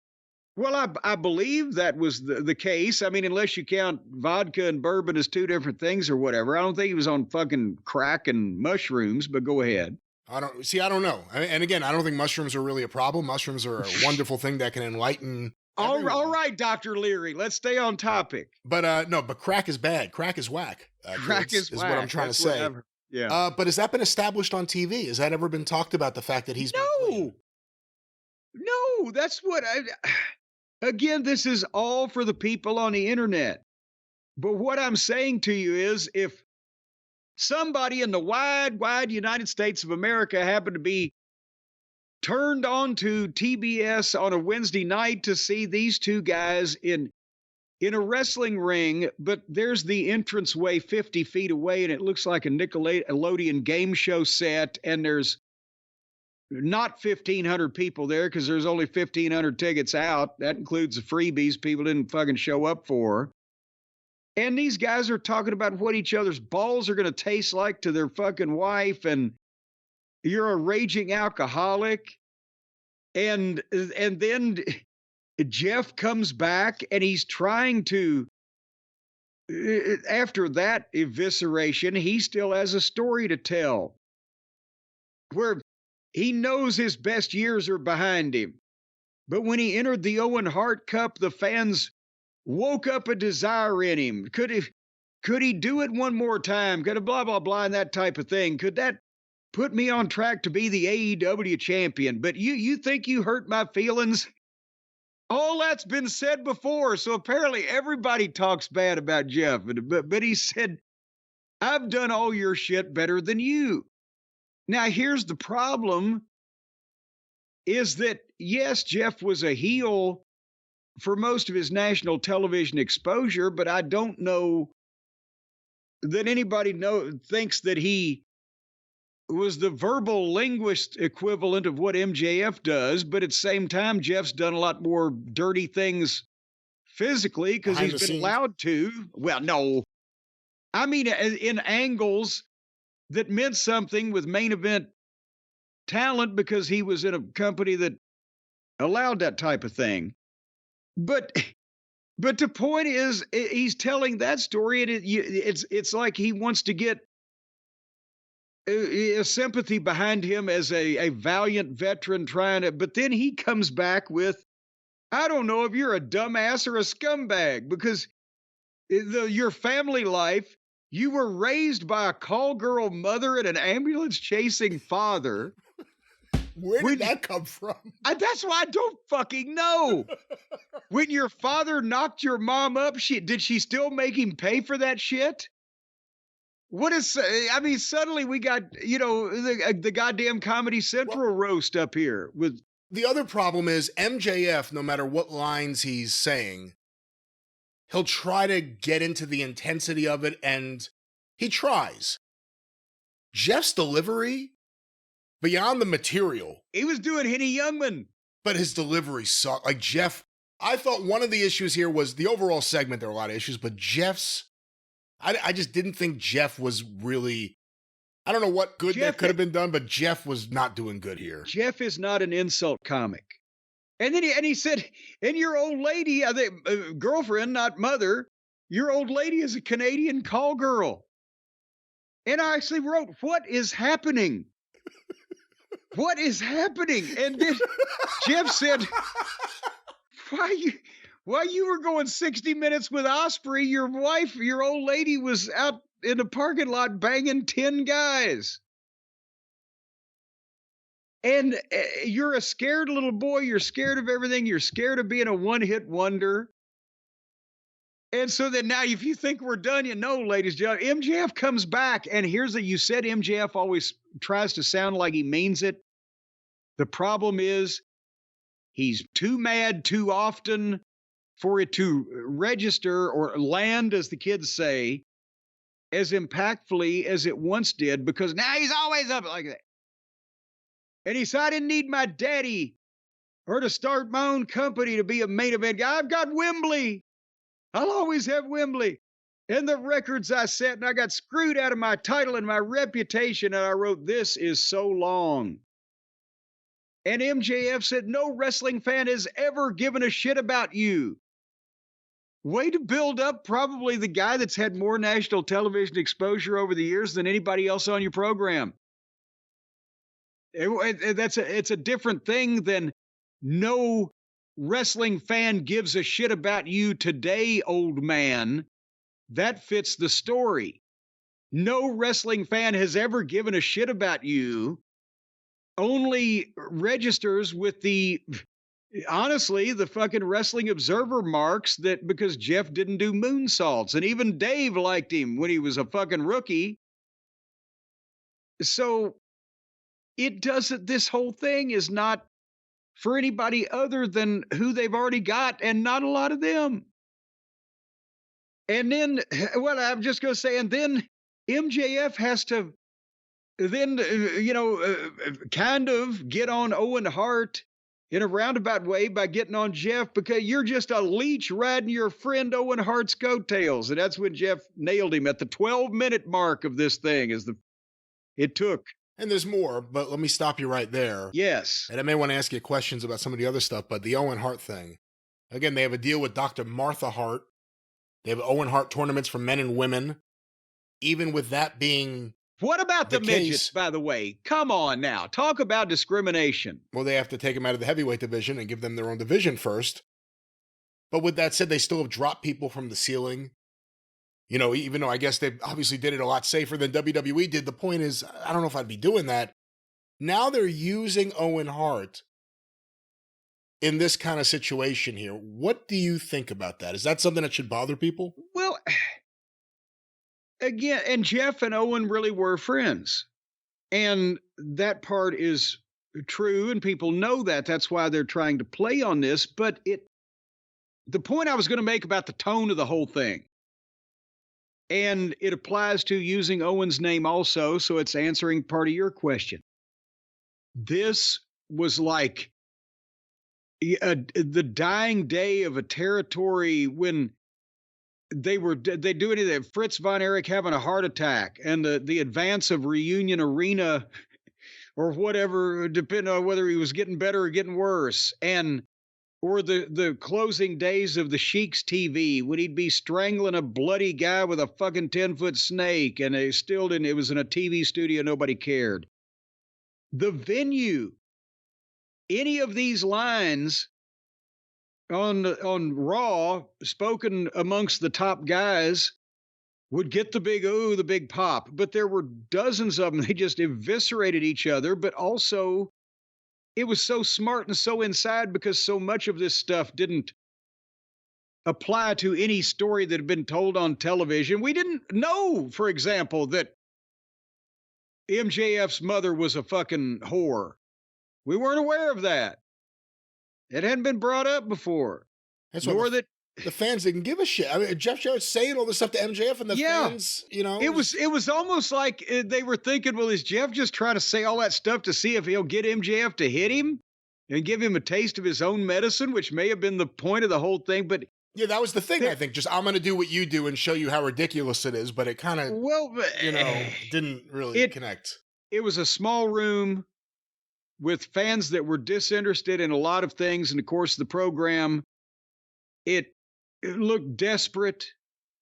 Well, I believe that was the case. I mean, unless you count vodka and bourbon as two different things or whatever. I don't think he was on fucking crack and mushrooms, but go ahead. I don't know. And again, I don't think mushrooms are really a problem. Mushrooms are a wonderful thing that can enlighten. All right, Dr. Leary, let's stay on topic. But no, but crack is bad. Crack is whack. Crack is whack. What I'm trying to say. Yeah. But has that been established on TV? Has that ever been talked about, the fact that he's No, that's what again, this is all for the people on the internet. But what I'm saying to you is if somebody in the wide United States of America happened to be turned on to TBS on a Wednesday night to see these two guys in a wrestling ring, but there's the entranceway 50 feet away and it looks like a Nickelodeon game show set, and there's not 1,500 people there because there's only 1,500 tickets out. That includes the freebies people didn't fucking show up for. And these guys are talking about what each other's balls are going to taste like to their fucking wife, and you're a raging alcoholic. And then Jeff comes back and he's trying to, after that evisceration, he still has a story to tell where he knows his best years are behind him. But when he entered the Owen Hart Cup, the fans woke up a desire in him. Could he do it one more time? Could have blah, blah, blah, and that type of thing. Could that put me on track to be the AEW champion? But you think you hurt my feelings? All that's been said before. So apparently everybody talks bad about Jeff. But he said, I've done all your shit better than you. Now, here's the problem is that, yes, Jeff was a heel for most of his national television exposure, but I don't know that anybody thinks that he was the verbal linguist equivalent of what MJF does. But at the same time, Jeff's done a lot more dirty things physically because he's been allowed to. Well, no. I mean, in angles that meant something with main event talent because he was in a company that allowed that type of thing. But the point is, he's telling that story, and it's like he wants to get a sympathy behind him as a valiant veteran trying to. But then he comes back with, I don't know if you're a dumbass or a scumbag because your family life, you were raised by a call girl mother and an ambulance chasing father. Where did that come from? That's why I don't fucking know. When your father knocked your mom up, did she still make him pay for that shit? Suddenly we got, the goddamn Comedy Central roast up here with. The other problem is MJF, no matter what lines he's saying, he'll try to get into the intensity of it, and he tries. Jeff's delivery, beyond the material. He was doing Henny Youngman. But his delivery sucked. Like Jeff, I thought one of the issues here was the overall segment. There are a lot of issues, but Jeff's, I just didn't think Jeff was really, I don't know what good that could have been done, but Jeff was not doing good here. Jeff is not an insult comic. And then he said, and your old lady, I think, girlfriend, not mother, your old lady is a Canadian call girl. And I actually wrote, what is happening? What is happening? And then Jeff said, While you were going 60 minutes with Osprey, your wife, your old lady, was out in the parking lot banging 10 guys. And you're a scared little boy. You're scared of everything. You're scared of being a one-hit wonder. And so then now, if you think we're done, ladies and gentlemen, MJF comes back. And here's you said MJF always tries to sound like he means it. The problem is he's too mad too often for it to register or land, as the kids say, as impactfully as it once did, because now he's always up like that. And he said, I didn't need my daddy or to start my own company to be a main event guy. I've got Wembley. I'll always have Wembley. And the records I set, and I got screwed out of my title and my reputation, and I wrote, this is so long. And MJF said, no wrestling fan has ever given a shit about you. Way to build up probably the guy that's had more national television exposure over the years than anybody else on your program. It's a different thing than no wrestling fan gives a shit about you today, old man. That fits the story. No wrestling fan has ever given a shit about you. Only registers with honestly, the fucking Wrestling Observer marks that because Jeff didn't do moonsaults. And even Dave liked him when he was a fucking rookie. So this whole thing is not for anybody other than who they've already got, and not a lot of them. And then, well, I'm just going to say, and then MJF has to then, kind of get on Owen Hart in a roundabout way by getting on Jeff, because you're just a leech riding your friend Owen Hart's coattails. And that's when Jeff nailed him at the 12-minute mark of this thing it took. And there's more, but let me stop you right there. Yes. And I may want to ask you questions about some of the other stuff, but the Owen Hart thing. Again, they have a deal with Dr. Martha Hart. They have Owen Hart tournaments for men and women. Even with that being what about the midgets, by the way? Come on now. Talk about discrimination. Well, they have to take them out of the heavyweight division and give them their own division first. But with that said, they still have dropped people from the ceiling. Even though I guess they obviously did it a lot safer than WWE did. The point is, I don't know if I'd be doing that. Now they're using Owen Hart in this kind of situation here. What do you think about that? Is that something that should bother people? Well, again, and Jeff and Owen really were friends. And that part is true, and people know that. That's why they're trying to play on this. But the point I was going to make about the tone of the whole thing, and it applies to using Owen's name also, so it's answering part of your question. This was like the dying day of a territory when they do anything. Fritz von Erich having a heart attack, and the advance of Reunion Arena or whatever, depending on whether he was getting better or getting worse, or the closing days of the Sheik's TV when he'd be strangling a bloody guy with a fucking 10-foot snake, and it was in a TV studio, nobody cared. The venue, any of these lines on Raw spoken amongst the top guys would get the big pop. But there were dozens of them. They just eviscerated each other, but also it was so smart and so inside because so much of this stuff didn't apply to any story that had been told on television. We didn't know, for example, that MJF's mother was a fucking whore. We weren't aware of that. It hadn't been brought up before. That's nor that the fans didn't give a shit. I mean, Jeff Jarrett's saying all this stuff to MJF, and the fans, It was almost like they were thinking, well, is Jeff just trying to say all that stuff to see if he'll get MJF to hit him and give him a taste of his own medicine, which may have been the point of the whole thing. But yeah, that was the thing, I think. Just, I'm going to do what you do and show you how ridiculous it is. But it kind of, didn't really connect. It was a small room with fans that were disinterested in a lot of things in the course of the program. It looked desperate.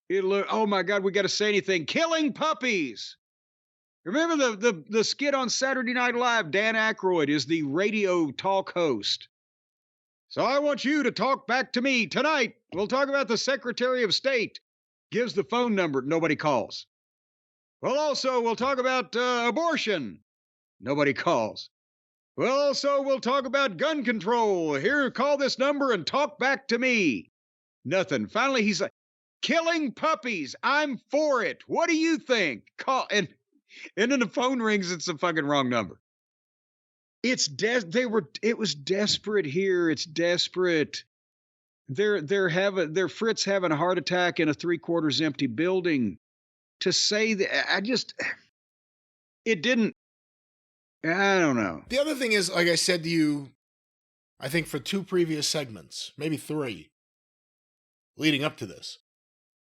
It looked, oh my God, we got to say anything. Killing puppies. Remember the skit on Saturday Night Live? Dan Aykroyd is the radio talk host. So I want you to talk back to me tonight. We'll talk about the Secretary of State. Gives the phone number. Nobody calls. Well, also, we'll talk about abortion. Nobody calls. Well, also, we'll talk about gun control. Here, call this number and talk back to me. Nothing. Finally, he's like, killing puppies. I'm for it. What do you think? Call. And then the phone rings. It's the fucking wrong number. It was desperate here. It's desperate. They're Fritz having a heart attack in a 3/4 empty building. To say that, it didn't, I don't know. The other thing is, like I said to you, I think for 2 previous segments, maybe 3, leading up to this,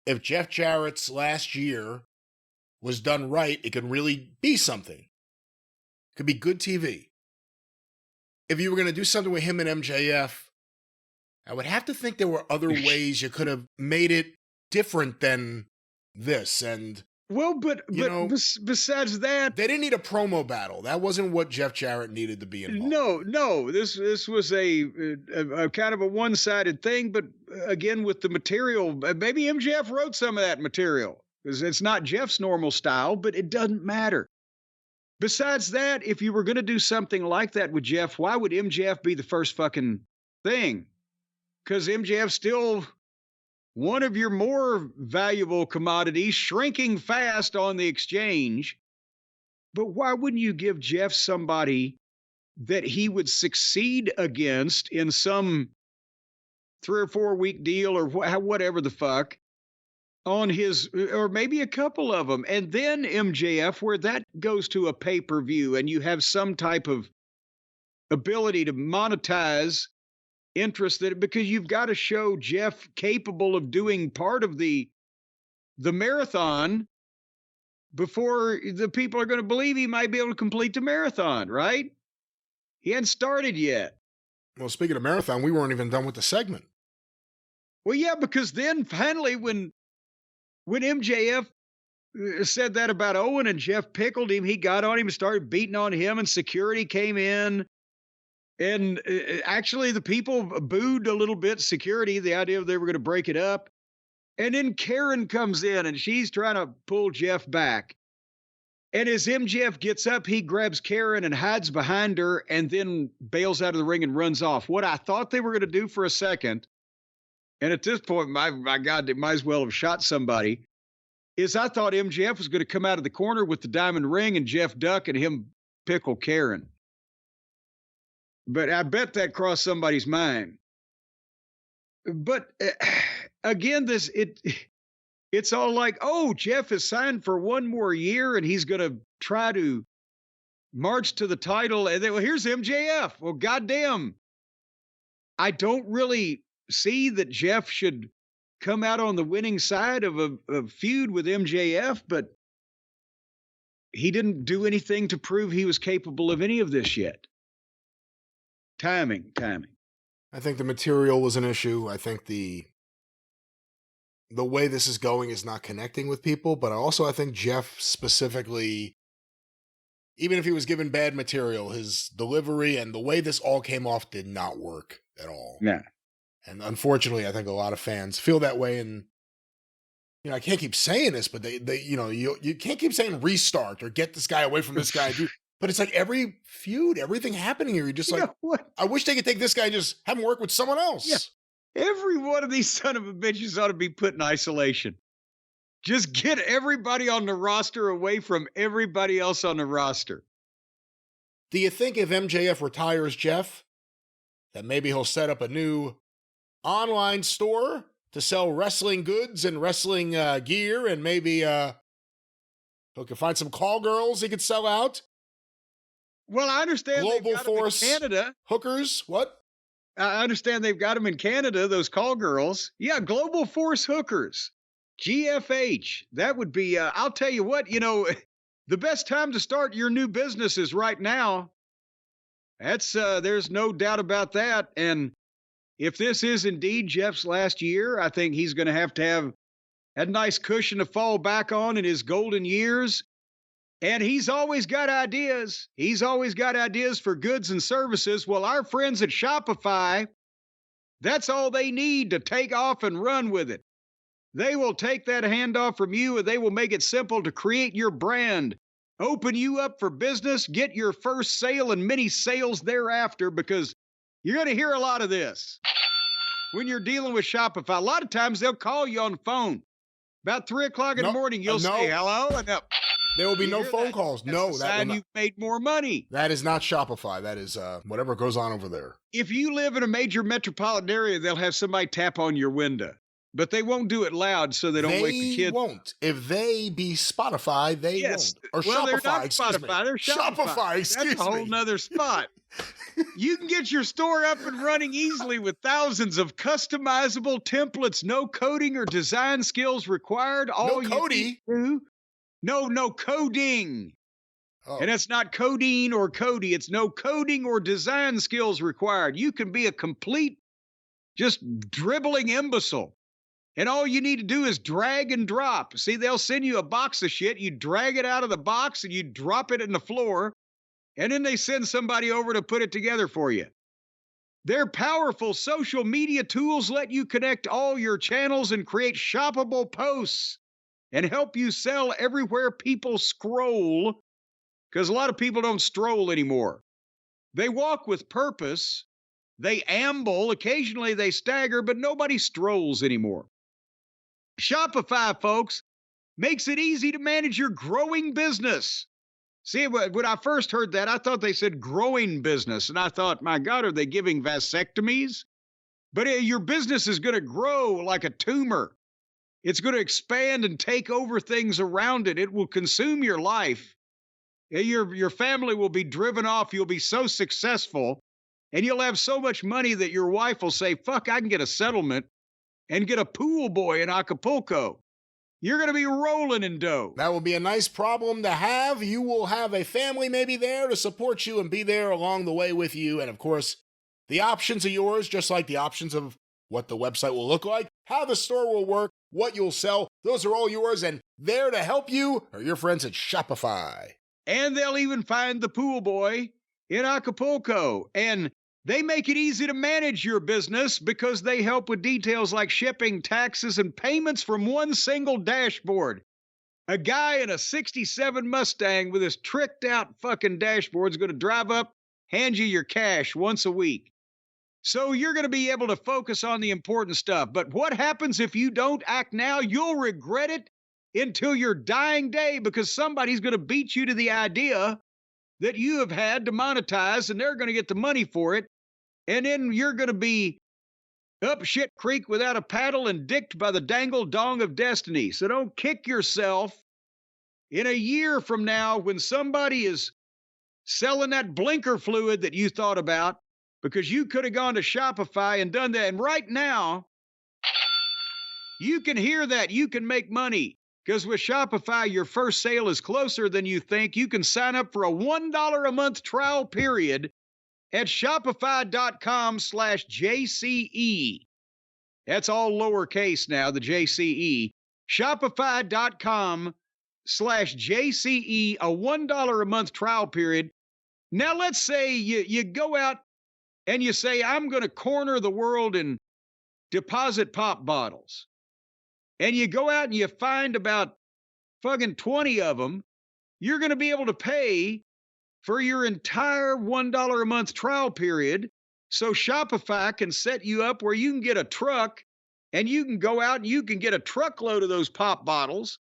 if Jeff Jarrett's last year was done right, it could really be something. It could be good TV. If you were going to do something with him and MJF, I would have to think there were other ways you could have made it different than this. And besides that, they didn't need a promo battle. That wasn't what Jeff Jarrett needed to be involved. No. This was a kind of a one-sided thing. But again, with the material, maybe MJF wrote some of that material because it's not Jeff's normal style. But it doesn't matter. Besides that, if you were going to do something like that with Jeff, why would MJF be the first fucking thing? Because MJF's still one of your more valuable commodities, shrinking fast on the exchange. But why wouldn't you give Jeff somebody that he would succeed against in some 3 or 4 week deal or whatever the fuck on his, or maybe a couple of them, and then MJF, where that goes to a pay-per-view and you have some type of ability to monetize interest that, because you've got to show Jeff capable of doing part of the marathon before the people are going to believe he might be able to complete the marathon, right? He hadn't started yet. Well, speaking of marathon, we weren't even done with the segment. Well, yeah, because then finally when MJF said that about Owen and Jeff pickled him, he got on him and started beating on him, and security came in. And actually, the people booed a little bit, security, the idea they were going to break it up. And then Karen comes in, and she's trying to pull Jeff back. And as MJF gets up, he grabs Karen and hides behind her and then bails out of the ring and runs off. What I thought they were going to do for a second, and at this point, my God, they might as well have shot somebody, is I thought MJF was going to come out of the corner with the diamond ring and Jeff duck and him pickle Karen. But I bet that crossed somebody's mind. But again, it's all like, oh, Jeff is signed for 1 more year and he's going to try to march to the title. And then, well, here's MJF. Well, goddamn. I don't really see that Jeff should come out on the winning side of a feud with MJF, but he didn't do anything to prove he was capable of any of this yet. Timing. I think the material was an issue. I think the way this is going is not connecting with people, but I think Jeff specifically, even if he was given bad material, his delivery and the way this all came off did not work at all. Yeah. And unfortunately, I think a lot of fans feel that way. And, I can't keep saying this, but you can't keep saying restart or get this guy away from this guy. But it's like every feud, everything happening here, you're just like, what? I wish they could take this guy and just have him work with someone else. Yeah. Every one of these son of a bitches ought to be put in isolation. Just get everybody on the roster away from everybody else on the roster. Do you think if MJF retires Jeff, that maybe he'll set up a new online store to sell wrestling goods and wrestling gear, and maybe he can find some call girls he could sell out? Well, I understand Global Force in Canada. Hookers, what? I understand they've got them in Canada, those call girls. Yeah, Global Force Hookers. GFH. That would be, I'll tell you what, the best time to start your new business is right now. That's, there's no doubt about that. And if this is indeed Jeff's last year, I think he's going to have a nice cushion to fall back on in his golden years. And he's always got ideas. He's always got ideas for goods and services. Well, our friends at Shopify That's all they need to take off and run with it. They will take that handoff from you and they will make it simple to create your brand, open you up for business, get your first sale and many sales thereafter, because you're going to hear a lot of this when you're dealing with Shopify. A lot of times they'll call you on the phone. About 3 o'clock in the morning, you'll say hello, and there will be no phone calls. No, that's a sign you've made more money. That is not Shopify. That is whatever goes on over there. If you live in a major metropolitan area, they'll have somebody tap on your window. But they won't do it loud so they don't wake the kids. They won't. If they be Spotify, they won't. Or well, Shopify, they're not Spotify. They're Shopify. Excuse me. That's a whole nother spot. You can get your store up and running easily with thousands of customizable templates. No coding or design skills required. All no coding. No coding. Oh. And it's not codeine or Cody. It's no coding or design skills required. You can be a complete, just dribbling imbecile. And all you need to do is drag and drop. See, they'll send you a box of shit. You drag it out of the box and you drop it in the floor. And then they send somebody over to put it together for you. Their powerful social media tools let you connect all your channels and create shoppable posts and help you sell everywhere people scroll, because a lot of people don't stroll anymore. They walk with purpose. They amble. Occasionally they stagger, but nobody strolls anymore. Shopify, folks, makes it easy to manage your growing business. See, when I first heard that, I thought they said growing business. And I thought, my God, are they giving vasectomies? But your business is going to grow like a tumor. It's going to expand and take over things around it. It will consume your life. Your family will be driven off. You'll be so successful. And you'll have so much money that your wife will say, fuck, I can get a settlement and get a pool boy in Acapulco. You're going to be rolling in dough. That will be a nice problem to have. You will have a family maybe there to support you and be there along the way with you. And of course, the options are yours, just like the options of what the website will look like, how the store will work, what you'll sell. Those are all yours. And there to help you are your friends at Shopify. And they'll even find the pool boy in Acapulco. And they make it easy to manage your business because they help with details like shipping, taxes, and payments from one single dashboard. A guy in a 67 Mustang with his tricked out fucking dashboard is going to drive up, hand you your cash once a week. So you're going to be able to focus on the important stuff. But what happens if you don't act now? You'll regret it until your dying day, because somebody's going to beat you to the idea that you have had to monetize, and they're going to get the money for it. And then you're going to be up shit creek without a paddle and dicked by the dangle dong of destiny. So don't kick yourself in a year from now when somebody is selling that blinker fluid that you thought about, because you could have gone to Shopify and done that. And right now, you can hear that. You can make money, because with Shopify, your first sale is closer than you think. You can sign up for a $1 a month trial period at shopify.com/JCE. That's all lowercase now, the JCE. Shopify.com/JCE, a $1 a month trial period. Now, let's say you go out and you say, I'm going to corner the world in deposit pop bottles. And you go out and you find about fucking 20 of them. You're going to be able to pay for your entire $1 a month trial period. So Shopify can set you up where you can get a truck and you can go out and you can get a truckload of those pop bottles.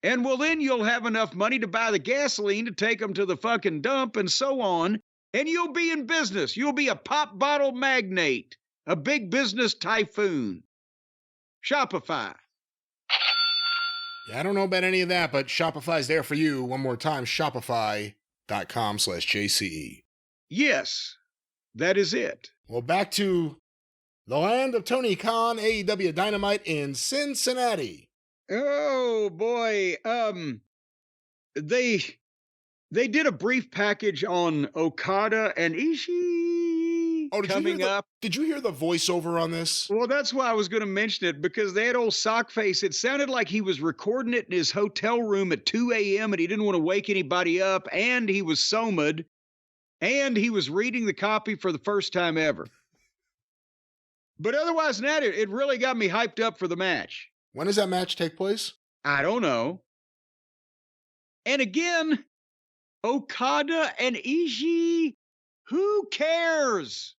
And well, then you'll have enough money to buy the gasoline to take them to the fucking dump and so on. And you'll be in business. You'll be a pop bottle magnate, a big business typhoon. Shopify. Yeah, I don't know about any of that, but Shopify's there for you. One more time, Shopify.com/JCE. Yes, that is it. Well, back to the land of Tony Khan, AEW Dynamite in Cincinnati. Oh boy, they did a brief package on Okada and Ishii coming up. Did you hear the voiceover on this? Well, that's why I was going to mention it, because they had old Sockface. It sounded like he was recording it in his hotel room at 2 a.m. and he didn't want to wake anybody up, and he was somaed, and he was reading the copy for the first time ever. But otherwise than that, it really got me hyped up for the match. When does that match take place? I don't know. And again, Okada and Ishii, who cares?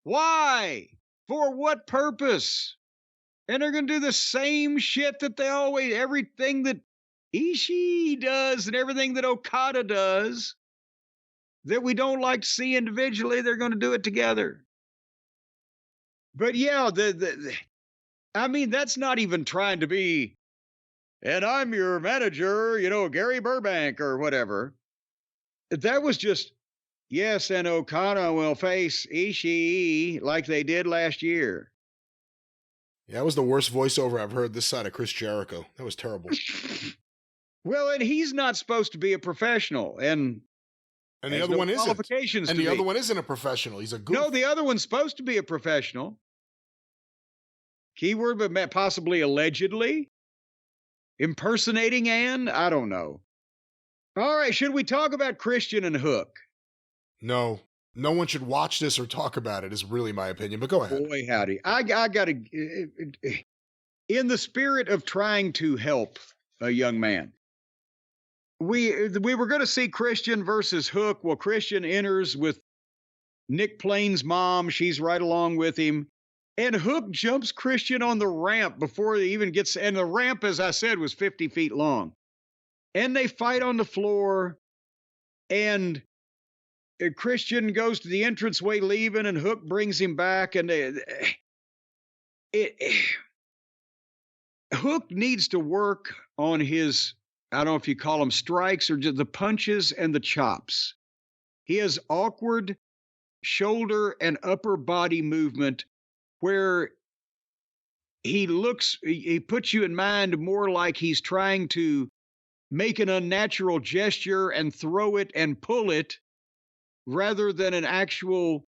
Why? For what purpose? And they're going to do the same shit that they always, everything that Ishii does and everything that Okada does that we don't like to see individually, they're going to do it together. But yeah, I mean, that's not even trying to be, and I'm your manager, Gary Burbank or whatever. That was just, yes, and Okada will face Ishii like they did last year. Yeah, that was the worst voiceover I've heard this side of Chris Jericho. That was terrible. Well, and he's not supposed to be a professional, and the other one isn't. Qualifications and the other one isn't a professional. He's a goof. No, the other one's supposed to be a professional. Keyword, but possibly allegedly impersonating Ann. I don't know. All right, should we talk about Christian and Hook? No one should watch this or talk about it, is really my opinion, but go ahead. Boy, howdy. I got to, in the spirit of trying to help a young man, we were going to see Christian versus Hook. Well, Christian enters with Nick Plain's mom. She's right along with him. And Hook jumps Christian on the ramp before he even gets, and the ramp, as I said, was 50 feet long. And they fight on the floor, and Christian goes to the entranceway leaving, and Hook brings him back, and Hook needs to work on his, I don't know if you call them strikes or just the punches and the chops. He has awkward shoulder and upper body movement where he puts you in mind more like he's trying to make an unnatural gesture and throw it and pull it rather than an actual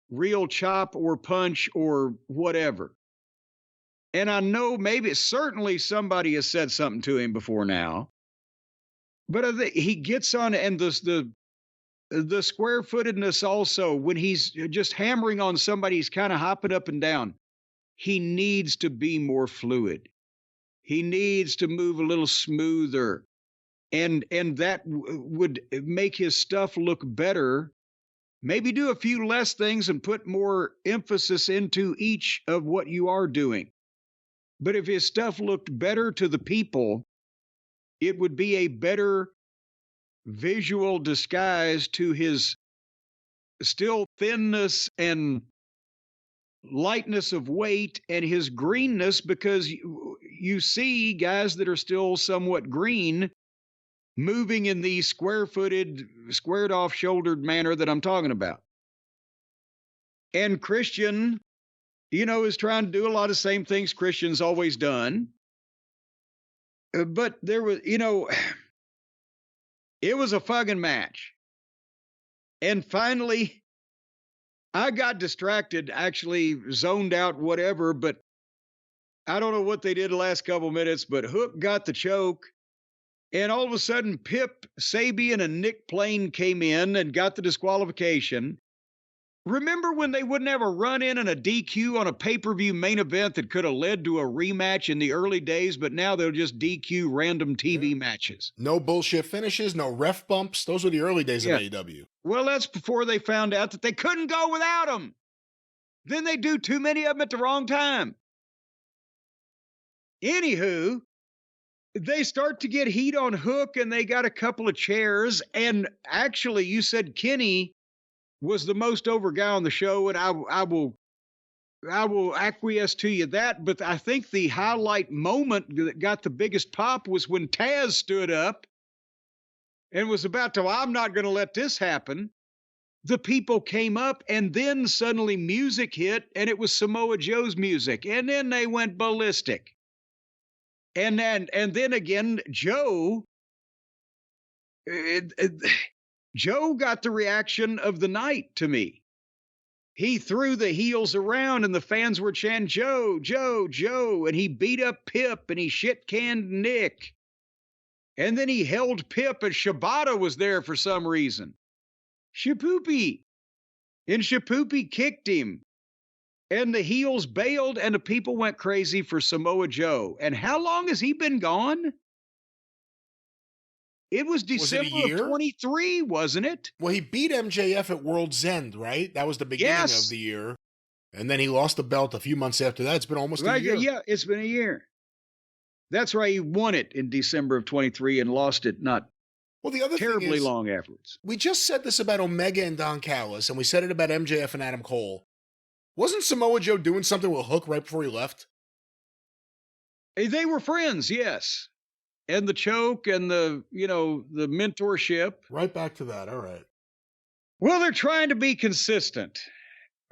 real chop or punch or whatever. And I know certainly somebody has said something to him before now, but he gets on, and the square-footedness also, when he's just hammering on somebody, he's kind of hopping up and down. He needs to be more fluid. He needs to move a little smoother. And that would make his stuff look better. Maybe do a few less things and put more emphasis into each of what you are doing. But if his stuff looked better to the people, it would be a better visual disguise to his still thinness and lightness of weight and his greenness, because you see guys that are still somewhat green moving in the square-footed, squared-off shouldered manner that I'm talking about. And Christian, is trying to do a lot of the same things Christian's always done. But there was, it was a fucking match. And finally, I got distracted, actually zoned out, whatever, but I don't know what they did the last couple minutes, but Hook got the choke. And all of a sudden, Pip Sabian and Nick Plain came in and got the disqualification. Remember when they wouldn't have a run-in and a DQ on a pay-per-view main event that could have led to a rematch in the early days, but now they'll just DQ random TV matches? No bullshit finishes, no ref bumps. Those were the early days of AEW. Well, that's before they found out that they couldn't go without them. Then they do too many of them at the wrong time. Anywho, they start to get heat on Hook, and they got a couple of chairs. And actually, you said Kenny was the most over guy on the show, and I will acquiesce to you that. But I think the highlight moment that got the biggest pop was when Taz stood up and was about to, I'm not going to let this happen. The people came up, and then suddenly music hit, and it was Samoa Joe's music, and then they went ballistic. And then again, Joe got the reaction of the night to me. He threw the heels around, and the fans were chanting, Joe, Joe, Joe. And he beat up Pip, and he shit-canned Nick. And then he held Pip, and Shibata was there for some reason. Shapoopy. And Shapoopy kicked him. And the heels bailed and the people went crazy for Samoa Joe. And how long has he been gone? It was Was it a December of year? 23, wasn't it? Well, he beat MJF at World's End, right? That was the beginning of Yes. the year. And then he lost the belt a few months after that. It's been almost a Right, year. yeah, it's been a year. That's right. He won it in December of 23 and lost it not Well, the other thing terribly is, long afterwards. we just said this about Omega and Don Callis, and we said it about MJF and Adam Cole. Wasn't Samoa Joe doing something with Hook right before he left? They were friends, yes. And the choke and the mentorship. Right back to that. All right. Well, they're trying to be consistent.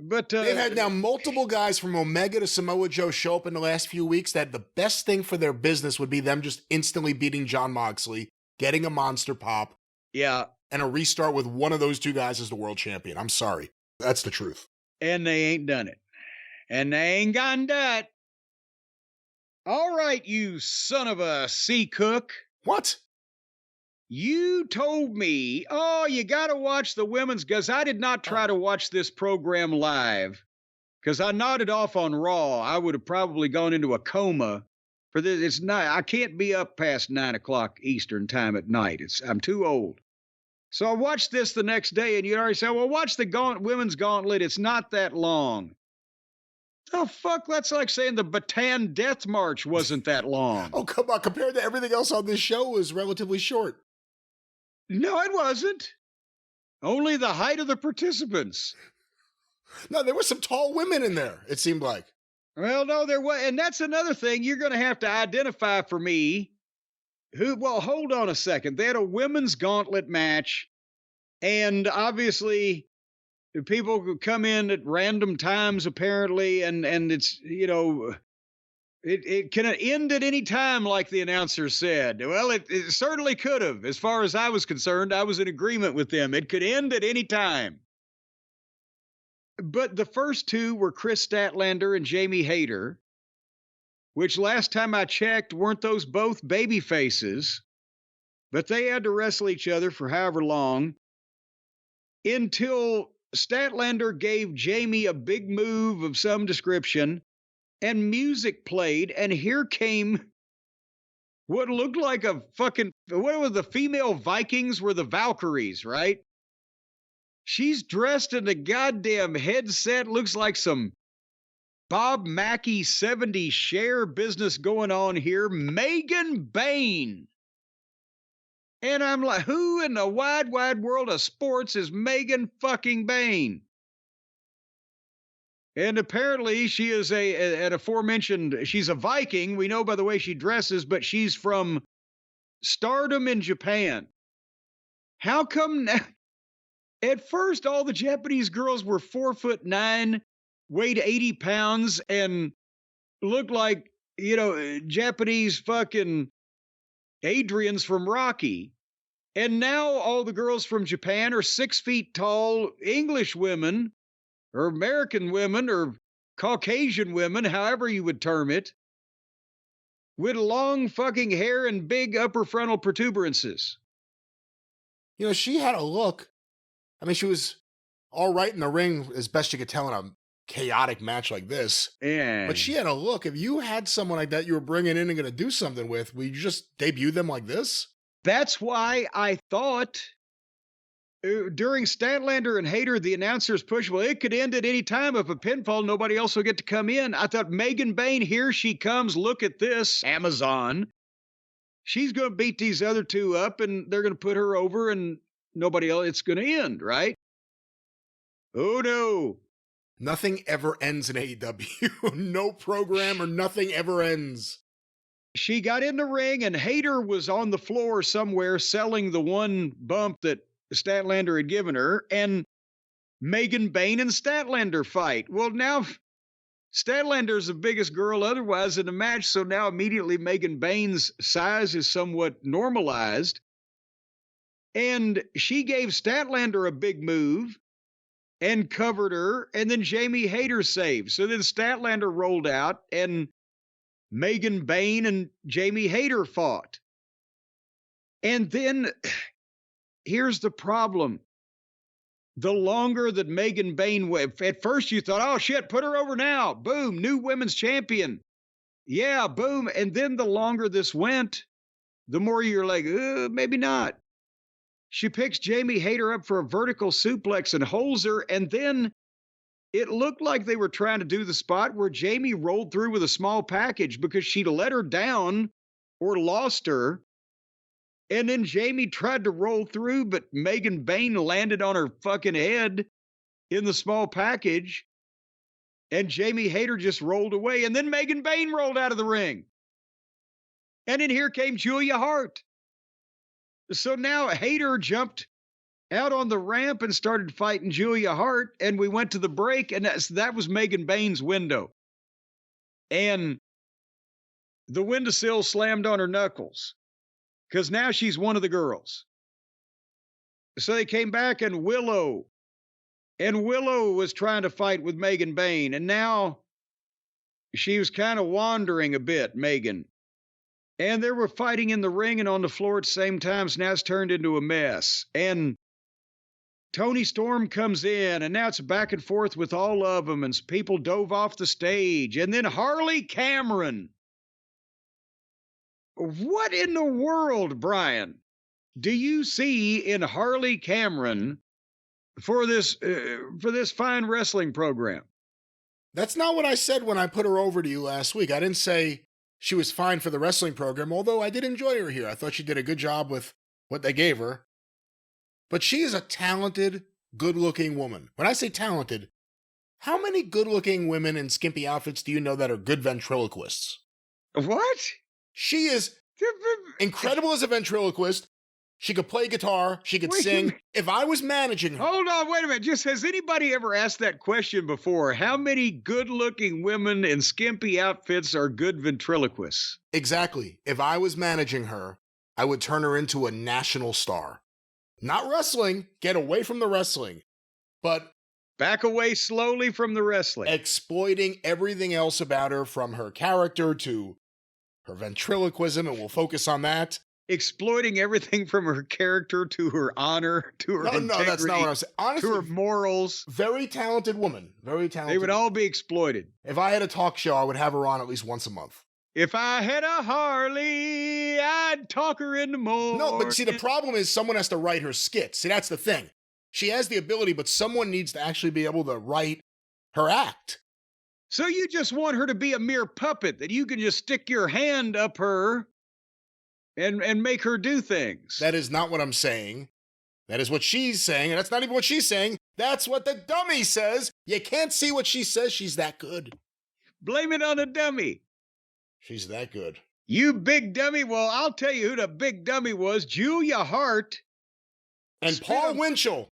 But they've had now multiple guys from Omega to Samoa Joe show up in the last few weeks that the best thing for their business would be them just instantly beating Jon Moxley, getting a monster pop. Yeah. And a restart with one of those two guys as the world champion. I'm sorry. That's the truth. And they ain't done it. And they ain't gotten that. All right, you son of a C. Cook. What? You told me, you got to watch the women's, because I did not try to watch this program live, because I nodded off on Raw. I would have probably gone into a coma for this. It's not, I can't be up past 9 o'clock Eastern time at night. I'm too old. So I watched this the next day, and you already said, well, watch the women's gauntlet. It's not that long. The fuck? That's like saying the Bataan Death March wasn't that long. Oh, come on. Compared to everything else on this show, it was relatively short. No, it wasn't. Only the height of the participants. No, there were some tall women in there, it seemed like. Well, no, there was. And that's another thing you're going to have to identify for me. Well, hold on a second. They had a women's gauntlet match. And obviously, people come in at random times, apparently. And it's, it can end at any time, like the announcer said. Well, it certainly could have. As far as I was concerned, I was in agreement with them. It could end at any time. But the first two were Chris Statlander and Jamie Hayter, which last time I checked, weren't those both baby faces? But they had to wrestle each other for however long until Statlander gave Jamie a big move of some description and music played, and here came what looked like a fucking, what were the female Vikings were the Valkyries, right? She's dressed in a goddamn headset, looks like some Bob Mackey 70s share business going on here. Megan Bain. And I'm like, who in the wide, wide world of sports is Megan fucking Bain? And apparently she is an aforementioned, she's a Viking. We know by the way she dresses, but she's from Stardom in Japan. How come now? At first, all the Japanese girls were 4'9", weighed 80 pounds, and looked like, Japanese fucking Adrians from Rocky. And now all the girls from Japan are 6 feet tall English women, or American women, or Caucasian women, however you would term it, with long fucking hair and big upper frontal protuberances. She had a look. I mean, she was all right in the ring as best you could tell in a chaotic match like this. Yeah. But she had a look. If you had someone like that you were bringing in and going to do something with, would you just debut them like this? That's why I thought during Statlander and Hayter, the announcers pushed, well, it could end at any time. If a pinfall, nobody else will get to come in. I thought, Megan Bain, here she comes. Look at this, Amazon. She's going to beat these other two up, and they're going to put her over, and nobody else, it's going to end, right? Oh, no. Nothing ever ends in AEW. No program or nothing ever ends. She got in the ring, and Hayter was on the floor somewhere selling the one bump that Statlander had given her, and Megan Bain and Statlander fight. Well, now Statlander's the biggest girl otherwise in the match, so now immediately Megan Bain's size is somewhat normalized. And she gave Statlander a big move and covered her, and then Jamie Hayter saved. So then Statlander rolled out, and Megan Bain and Jamie Hayter fought. And then here's the problem. the longer that Megan Bayne went, at first you thought, oh shit, put her over now. Boom, new women's champion. Yeah, boom. And then the longer this went, the more you're like, maybe not. She picks Jamie Hayter up for a vertical suplex and holds her. And then it looked like they were trying to do the spot where Jamie rolled through with a small package because she let her down or lost her. And then Jamie tried to roll through, but Megan Bayne landed on her fucking head in the small package. And Jamie Hayter just rolled away. And then Megan Bayne rolled out of the ring. And then here came Julia Hart. So now Hayter jumped out on the ramp and started fighting Julia Hart. And we went to the break, and that was Megan Bayne's window. And the windowsill slammed on her knuckles because now she's one of the girls. So they came back, and Willow was trying to fight with Megan Bayne. And now she was kind of wandering a bit, Megan. And they were fighting in the ring and on the floor at the same time. So now it's turned into a mess. And Toni Storm comes in, and now it's back and forth with all of them. And people dove off the stage. And then Harley Cameron. What in the world, Brian, do you see in Harley Cameron for this fine wrestling program? That's not what I said when I put her over to you last week. I didn't say she was fine for the wrestling program, although I did enjoy her here. I thought she did a good job with what they gave her. But she is a talented, good-looking woman. When I say talented, how many good-looking women in skimpy outfits do you know that are good ventriloquists? What? She is incredible as a ventriloquist. She could play guitar. She could sing. If I was managing her... Hold on, wait a minute. Just has anybody ever asked that question before? How many good-looking women in skimpy outfits are good ventriloquists? Exactly. If I was managing her, I would turn her into a national star. Not wrestling. Get away from the wrestling. But... back away slowly from the wrestling. Exploiting everything else about her, from her character to her ventriloquism, and we'll focus on that. Exploiting everything from her character to her honor, to her integrity. No, that's not what I'm saying. Honestly, to her morals. Very talented woman. Very talented. They would all be exploited. If I had a talk show, I would have her on at least once a month. If I had a Harley, I'd talk her in the morning. No, but see, the problem is someone has to write her skits. See, that's the thing. She has the ability, but someone needs to actually be able to write her act. So you just want her to be a mere puppet that you can just stick your hand up her and make her do things. That is not what I'm saying. That is what she's saying, and that's not even what she's saying. That's what the dummy says. You can't see what she says. She's that good. Blame it on the dummy. She's that good. You big dummy. Well, I'll tell you who the big dummy was. Julia Hart. And Paul Winchell.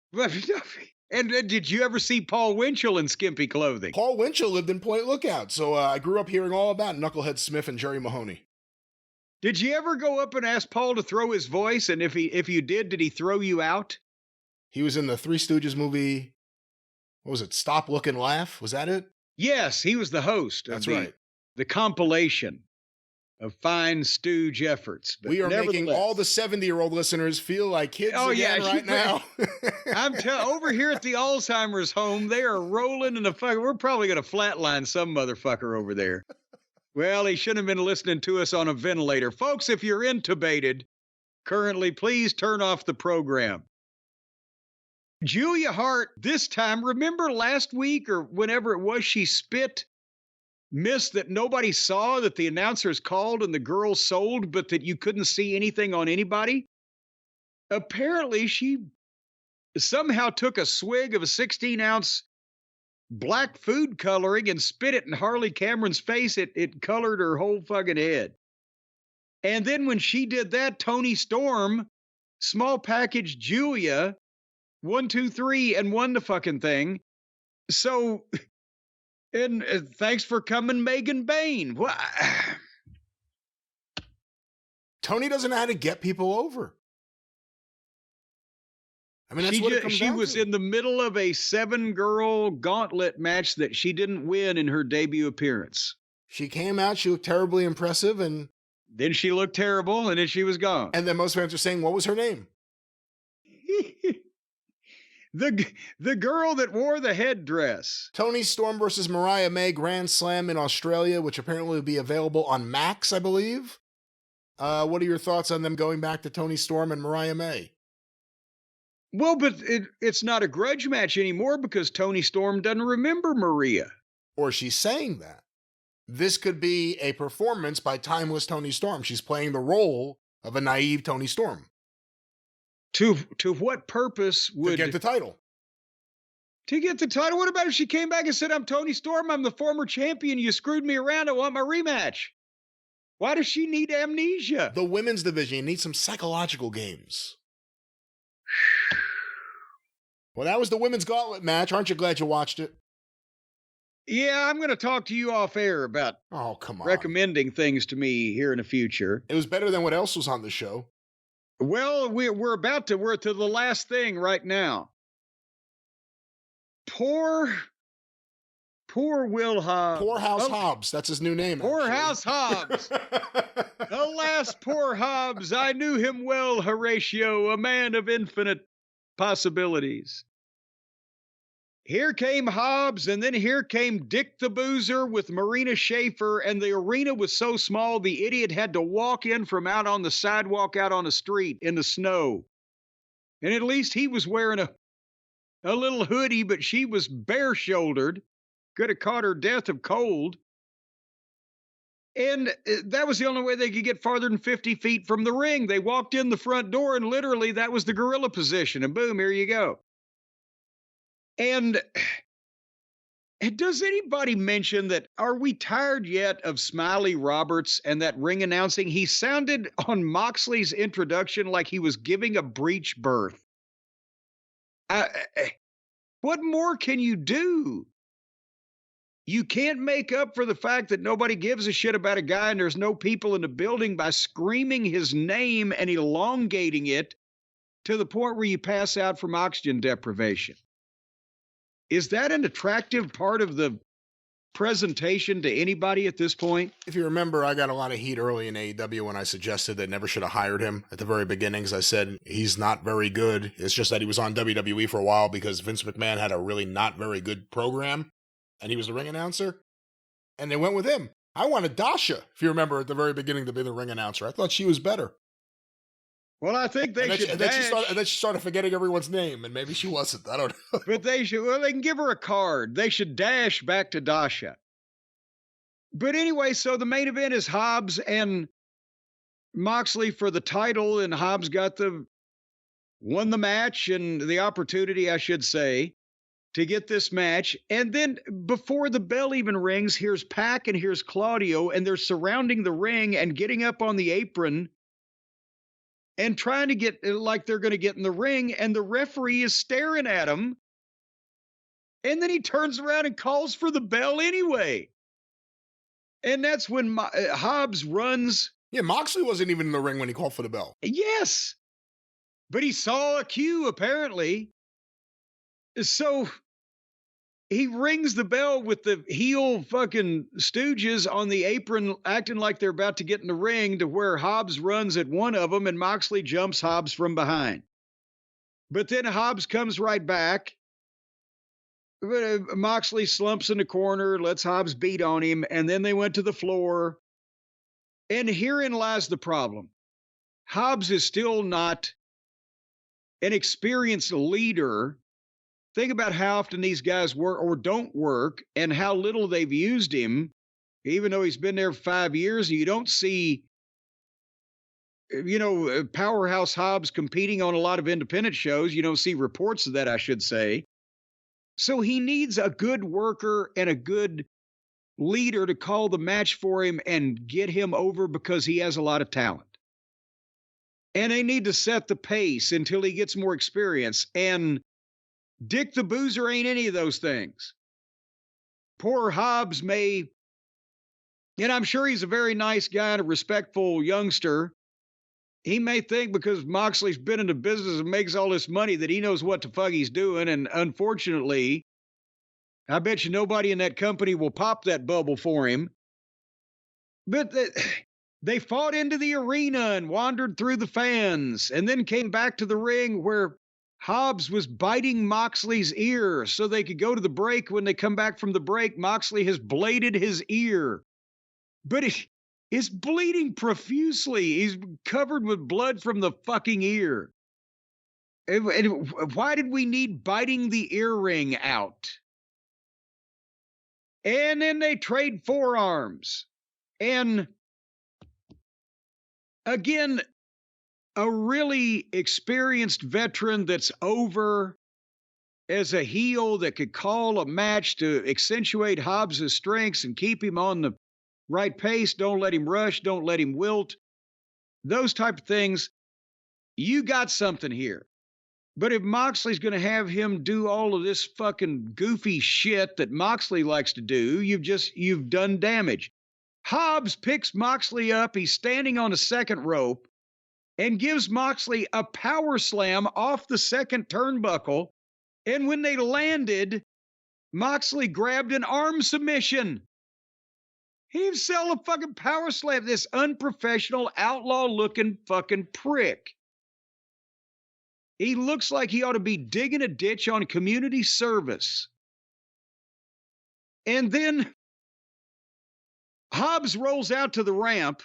And did you ever see Paul Winchell in skimpy clothing? Paul Winchell lived in Point Lookout, so I grew up hearing all about Knucklehead Smith and Jerry Mahoney. Did you ever go up and ask Paul to throw his voice? And if you did he throw you out? He was in the Three Stooges movie. What was it? Stop, Look, and Laugh? Was that it? Yes, he was the host. That's right. The compilation of fine stooge efforts. But we are making all the 70-year-old listeners feel like kids again right now. I'm over here at the Alzheimer's home, they are rolling in the fucking... We're probably going to flatline some motherfucker over there. Well, he shouldn't have been listening to us on a ventilator. Folks, if you're intubated currently, please turn off the program. Julia Hart, this time, remember last week or whenever it was, she spit mist that nobody saw, that the announcers called and the girl sold, but that you couldn't see anything on anybody? Apparently, she somehow took a swig of a 16-ounce black food coloring and spit it in Harley Cameron's face. It colored her whole fucking head. And then when she did that, Toni Storm, small package Julia, 1, 2, 3, and won the fucking thing. So, and thanks for coming, Megan Bayne. What? Toni doesn't know how to get people over. I mean, that's what it comes down to. She was in the middle of a 7-girl gauntlet match that she didn't win in her debut appearance. She came out, she looked terribly impressive, and then she looked terrible, and then she was gone. And then most fans are saying, what was her name? the girl that wore the headdress. Toni Storm versus Mariah May Grand Slam in Australia, which apparently will be available on Max, I believe. What are your thoughts on them going back to Toni Storm and Mariah May? Well, but it's not a grudge match anymore because Toni Storm doesn't remember Maria. Or she's saying that. This could be a performance by timeless Toni Storm. She's playing the role of a naive Toni Storm. To what purpose would... To get the title. To get the title? What about if she came back and said, I'm Toni Storm, I'm the former champion, you screwed me around, I want my rematch? Why does she need amnesia? The women's division needs some psychological games. Well, that was the women's gauntlet match. Aren't you glad you watched it? Yeah, I'm going to talk to you off air about recommending things to me here in the future. It was better than what else was on the show. Well, we're to the last thing right now. Poor Will Hobbs. Poorhouse Hobbs. That's his new name. Poorhouse Hobbs. Alas, poor Hobbs. I knew him well, Horatio, a man of infinite possibilities. Here came Hobbs, and then here came Dick the Boozer with Marina Schaefer, and the arena was so small the idiot had to walk in from out on the sidewalk, out on the street in the snow. And at least he was wearing a little hoodie, but she was bare-shouldered. Could have caught her death of cold. And that was the only way they could get farther than 50 feet from the ring. They walked in the front door, and literally that was the gorilla position. And boom, here you go. And does anybody mention that, are we tired yet of Smiley Roberts and that ring announcing? He sounded on Moxley's introduction like he was giving a breech birth. What more can you do? You can't make up for the fact that nobody gives a shit about a guy and there's no people in the building by screaming his name and elongating it to the point where you pass out from oxygen deprivation. Is that an attractive part of the presentation to anybody at this point? If you remember, I got a lot of heat early in AEW when I suggested they never should have hired him at the very beginnings. I said, he's not very good. It's just that he was on WWE for a while because Vince McMahon had a really not very good program, and he was the ring announcer, and they went with him. I wanted Dasha, if you remember, at the very beginning to be the ring announcer. I thought she was better. Well, I think they should dash. And then she started forgetting everyone's name, and maybe she wasn't. I don't know. But they can give her a card. They should dash back to Dasha. But anyway, so the main event is Hobbs and Moxley for the title, and Hobbs won the match and the opportunity, I should say, to get this match. And then before the bell even rings, here's Pac and here's Claudio, and they're surrounding the ring and getting up on the apron and trying to get like they're going to get in the ring, and the referee is staring at him. And then he turns around and calls for the bell anyway. And that's when Hobbs runs. Yeah, Moxley wasn't even in the ring when he called for the bell. Yes. But he saw a cue, apparently. So he rings the bell with the heel fucking stooges on the apron, acting like they're about to get in the ring, to where Hobbs runs at one of them and Moxley jumps Hobbs from behind. But then Hobbs comes right back. Moxley slumps in the corner, lets Hobbs beat on him, and then they went to the floor. And herein lies the problem. Hobbs is still not an experienced leader. Think about how often these guys work or don't work and how little they've used him, even though he's been there 5 years. You don't see, Powerhouse Hobbs competing on a lot of independent shows. You don't see reports of that, I should say. So he needs a good worker and a good leader to call the match for him and get him over because he has a lot of talent. And they need to set the pace until he gets more experience. And Dick the Boozer ain't any of those things. Poor Hobbs and I'm sure he's a very nice guy and a respectful youngster. He may think because Moxley's been in the business and makes all this money that he knows what the fuck he's doing. And unfortunately, I bet you nobody in that company will pop that bubble for him. But they fought into the arena and wandered through the fans and then came back to the ring where Hobbs was biting Moxley's ear so they could go to the break. When they come back from the break, Moxley has bladed his ear. But it's bleeding profusely. He's covered with blood from the fucking ear. And why did we need biting the earring out? And then they trade forearms. And again, a really experienced veteran that's over as a heel that could call a match to accentuate Hobbs' strengths and keep him on the right pace. Don't let him rush. Don't let him wilt. Those type of things. You got something here. But if Moxley's going to have him do all of this fucking goofy shit that Moxley likes to do, you've done damage. Hobbs picks Moxley up. He's standing on a second rope and gives Moxley a power slam off the second turnbuckle. And when they landed, Moxley grabbed an arm submission. He himself a fucking power slam, this unprofessional, outlaw-looking fucking prick. He looks like he ought to be digging a ditch on community service. And then Hobbs rolls out to the ramp.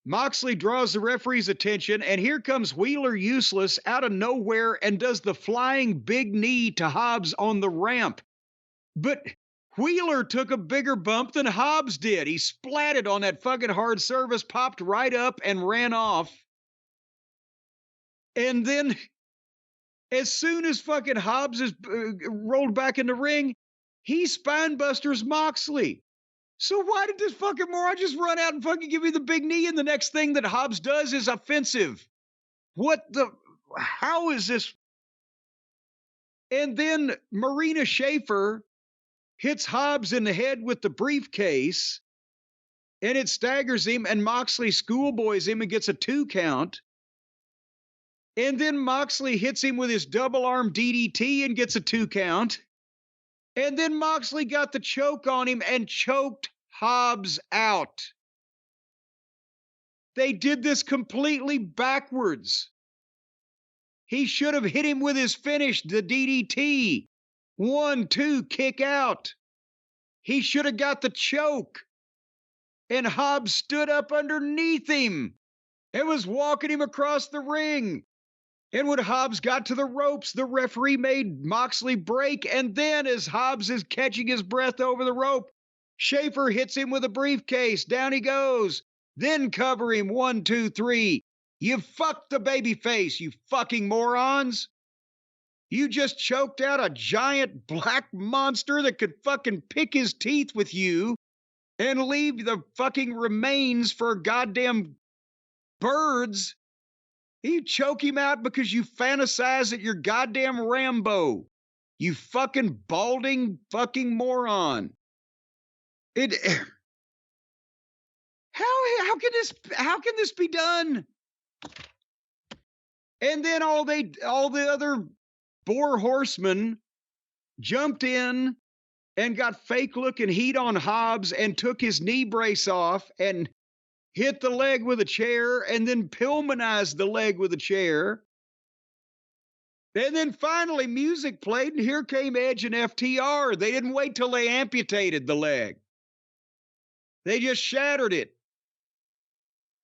Moxley draws the referee's attention, and here comes Wheeler Useless out of nowhere and does the flying big knee to Hobbs on the ramp. But Wheeler took a bigger bump than Hobbs did. He splatted on that fucking hard service, popped right up, and ran off. And then, as soon as fucking Hobbs is rolled back in the ring, he spinebusters Moxley. So why did this fucking moron just run out and fucking give me the big knee, and the next thing that Hobbs does is offensive? How is this? And then Marina Schaefer hits Hobbs in the head with the briefcase, and it staggers him, and Moxley schoolboys him and gets a 2 count. And then Moxley hits him with his double arm DDT and gets a 2 count. And then Moxley got the choke on him and choked Hobbs out. They did this completely backwards. He should have hit him with his finish, the DDT. 1, 2, kick out. He should have got the choke. And Hobbs stood up underneath him and was walking him across the ring. And when Hobbs got to the ropes, the referee made Moxley break. And then as Hobbs is catching his breath over the rope, Schaefer hits him with a briefcase. Down he goes. Then cover him. 1, 2, 3. You fucked the babyface, you fucking morons. You just choked out a giant black monster that could fucking pick his teeth with you and leave the fucking remains for goddamn birds. You choke him out because you fantasize that you're goddamn Rambo. You fucking balding fucking moron. How can this be done? And then all the other 4 horsemen jumped in and got fake looking heat on Hobbs and took his knee brace off and hit the leg with a chair and then Pillmanized the leg with a chair. And then finally music played and here came Edge and FTR. They didn't wait till they amputated the leg. They just shattered it.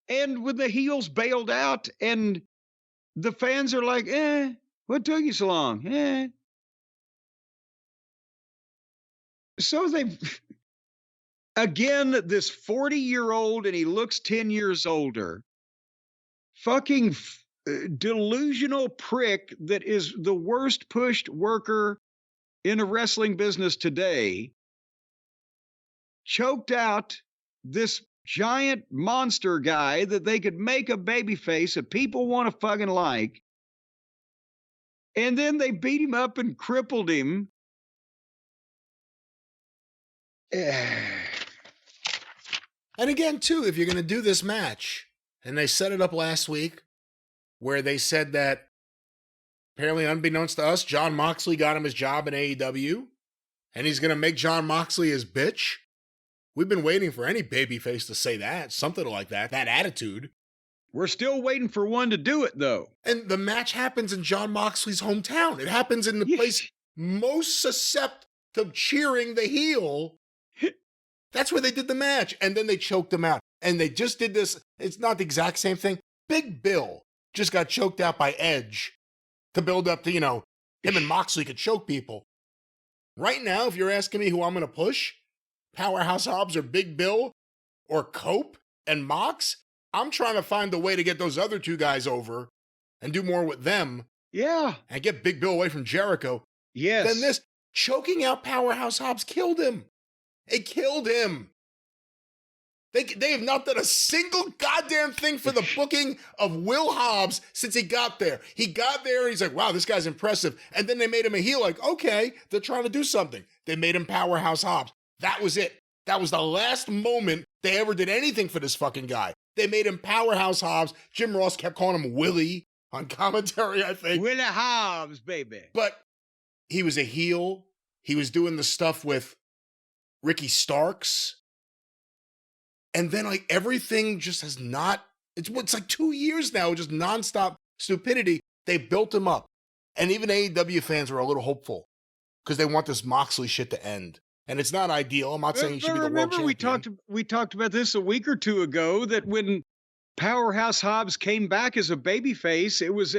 And when the heels bailed out and the fans are like, what took you so long? So again, this 40-year-old, and he looks 10 years older, fucking delusional prick that is the worst pushed worker in the wrestling business today, choked out this giant monster guy that they could make a babyface that people want to fucking like. And then they beat him up and crippled him. And again, too, if you're going to do this match, and they set it up last week where they said that apparently unbeknownst to us, Jon Moxley got him his job in AEW, and he's going to make Jon Moxley his bitch. We've been waiting for any babyface to say that, something like that attitude. We're still waiting for one to do it, though. And the match happens in John Moxley's hometown. It happens in the place most susceptible to cheering the heel. That's where they did the match. And then they choked him out. And they just did this. It's not the exact same thing. Big Bill just got choked out by Edge to build up to, him and Moxley could choke people. Right now, if you're asking me who I'm going to push, Powerhouse Hobbs or Big Bill or Cope and Mox, I'm trying to find a way to get those other two guys over and do more with them. Yeah. And get Big Bill away from Jericho. Yes. Then this choking out Powerhouse Hobbs killed him. It killed him. They have not done a single goddamn thing for the booking of Will Hobbs since he got there. He got there and he's like, wow, this guy's impressive. And then they made him a heel like, okay, they're trying to do something. They made him Powerhouse Hobbs. That was it. That was the last moment they ever did anything for this fucking guy. They made him Powerhouse Hobbs. Jim Ross kept calling him Willie on commentary, I think. Willie Hobbs, baby. But he was a heel. He was doing the stuff with Ricky Starks. And then everything just has not, it's like 2 years now, just nonstop stupidity. They built him up. And even AEW fans were a little hopeful because they want this Moxley shit to end. And it's not ideal. I'm not saying he should be the world champion. We talked about this a week or two ago, that when Powerhouse Hobbs came back as a babyface, it was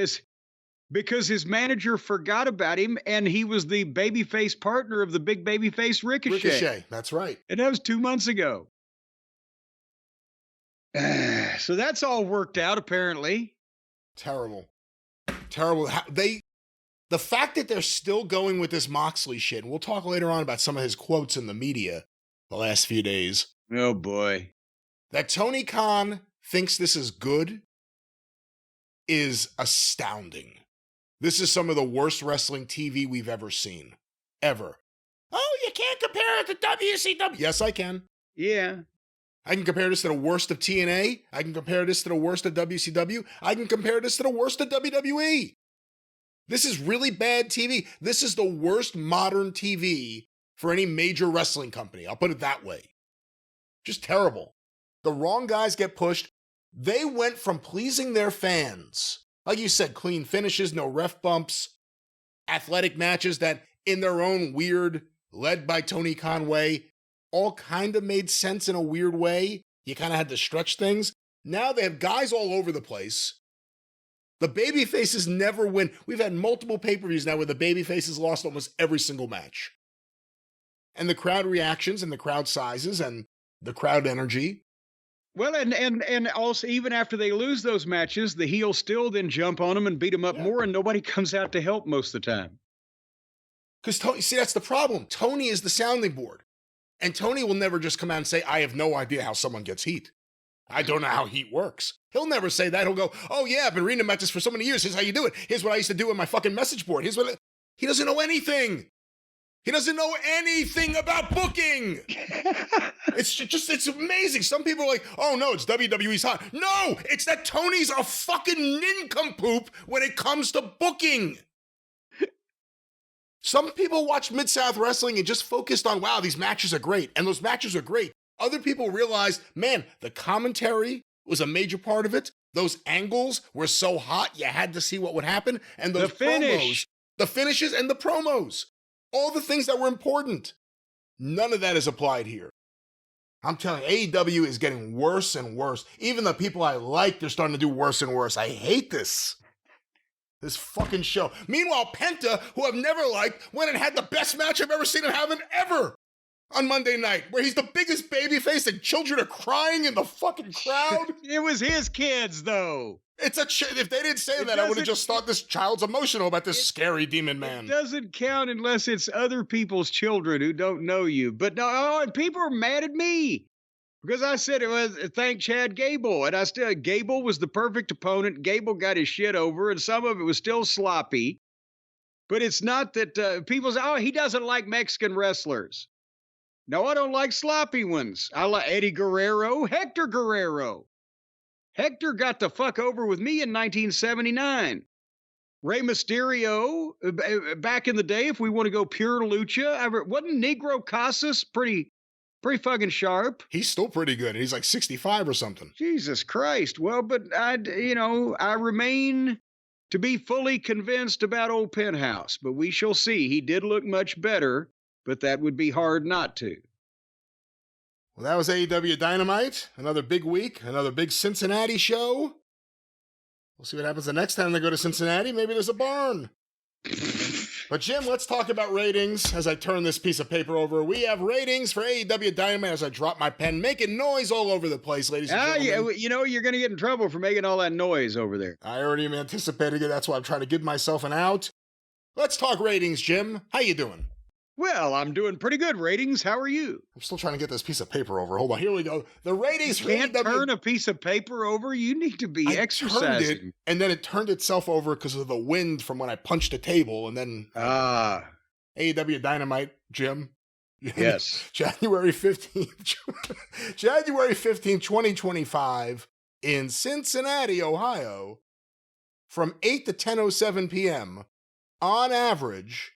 because his manager forgot about him, and he was the babyface partner of the big babyface Ricochet. Ricochet, that's right. And that was 2 months ago. So that's all worked out, apparently. Terrible. The fact that they're still going with this Moxley shit, and we'll talk later on about some of his quotes in the media the last few days. Oh, boy. That Tony Khan thinks this is good is astounding. This is some of the worst wrestling TV we've ever seen. Ever. Oh, you can't compare it to WCW. Yes, I can. Yeah. I can compare this to the worst of TNA. I can compare this to the worst of WCW. I can compare this to the worst of WWE. This is really bad TV. This is the worst modern TV for any major wrestling company. I'll put it that way. Just terrible. The wrong guys get pushed. They went from pleasing their fans, like you said, clean finishes, no ref bumps, athletic matches that in their own weird, led by Tony Khan way, all kind of made sense in a weird way. You kind of had to stretch things. Now they have guys all over the place. The babyfaces never win. We've had multiple pay-per-views now where the babyfaces lost almost every single match. And the crowd reactions and the crowd sizes and the crowd energy. Well, and also, even after they lose those matches, the heels still then jump on them and beat them up more, and nobody comes out to help most of the time. Because Tony, see, that's the problem. Tony is the sounding board. And Tony will never just come out and say, I have no idea how someone gets heat. I don't know how heat works. He'll never say that. He'll go, oh yeah, I've been reading about this for so many years. Here's how you do it. Here's what I used to do on my fucking message board. He doesn't know anything. He doesn't know anything about booking. It's amazing. Some people are like, oh no, it's WWE's hot. No, it's that Tony's a fucking nincompoop when it comes to booking. Some people watch Mid-South Wrestling and just focused on, wow, these matches are great. And those matches are great. Other people realized, man, the commentary was a major part of it. Those angles were so hot, you had to see what would happen. And those promos, the finishes and the promos, all the things that were important. None of that is applied here. I'm telling you, AEW is getting worse and worse. Even the people I like, they're starting to do worse and worse. I hate this. This fucking show. Meanwhile, Penta, who I've never liked, went and had the best match I've ever seen him have ever on Monday night, where he's the biggest babyface and children are crying in the fucking crowd. It was his kids, though. If they didn't say that, I would have just thought this child's emotional about this scary demon man. It doesn't count unless it's other people's children who don't know you. But no, people are mad at me because I said it was thank Chad Gable, and Gable was the perfect opponent. Gable got his shit over, and some of it was still sloppy. But it's not that people say, oh, he doesn't like Mexican wrestlers. No, I don't like sloppy ones. I like Eddie Guerrero, Hector Guerrero. Hector got the fuck over with me in 1979. Rey Mysterio, back in the day, if we want to go pure lucha, wasn't Negro Casas pretty Pretty fucking sharp. He's still pretty good. He's like 65 or something. Jesus Christ. Well, but I remain to be fully convinced about old Penthouse, but we shall see. He did look much better, but that would be hard not to. Well, that was AEW Dynamite. Another big week, another big Cincinnati show. We'll see what happens the next time they go to Cincinnati. Maybe there's a barn. But Jim, let's talk about ratings as I turn this piece of paper over. We have ratings for AEW Dynamite as I drop my pen, making noise all over the place, ladies and gentlemen. Yeah, you're going to get in trouble for making all that noise over there. I already am anticipating it. That's why I'm trying to give myself an out. Let's talk ratings, Jim. How you doing? Well, I'm doing pretty good. Ratings, how are you? I'm still trying to get this piece of paper over. Hold on, here we go. The ratings you can't turn a piece of paper over. You need to be exercising. Turned it, and then it turned itself over because of the wind from when I punched a table, and then AEW Dynamite, Jim. Yes. January 15th, 2025 in Cincinnati, Ohio, from 8 to 10:07 p.m. on average.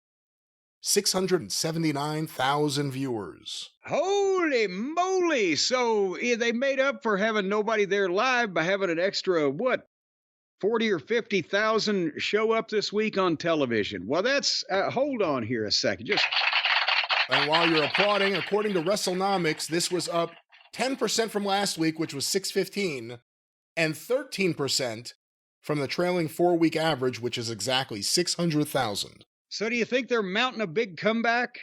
679,000 viewers. Holy moly. So they made up for having nobody there live by having an extra, 40 or 50,000 show up this week on television. Well, that's, hold on here a second. And while you're applauding, according to WrestleNomics, this was up 10% from last week, which was 615, and 13% from the trailing 4-week average, which is exactly 600,000. So do you think they're mounting a big comeback?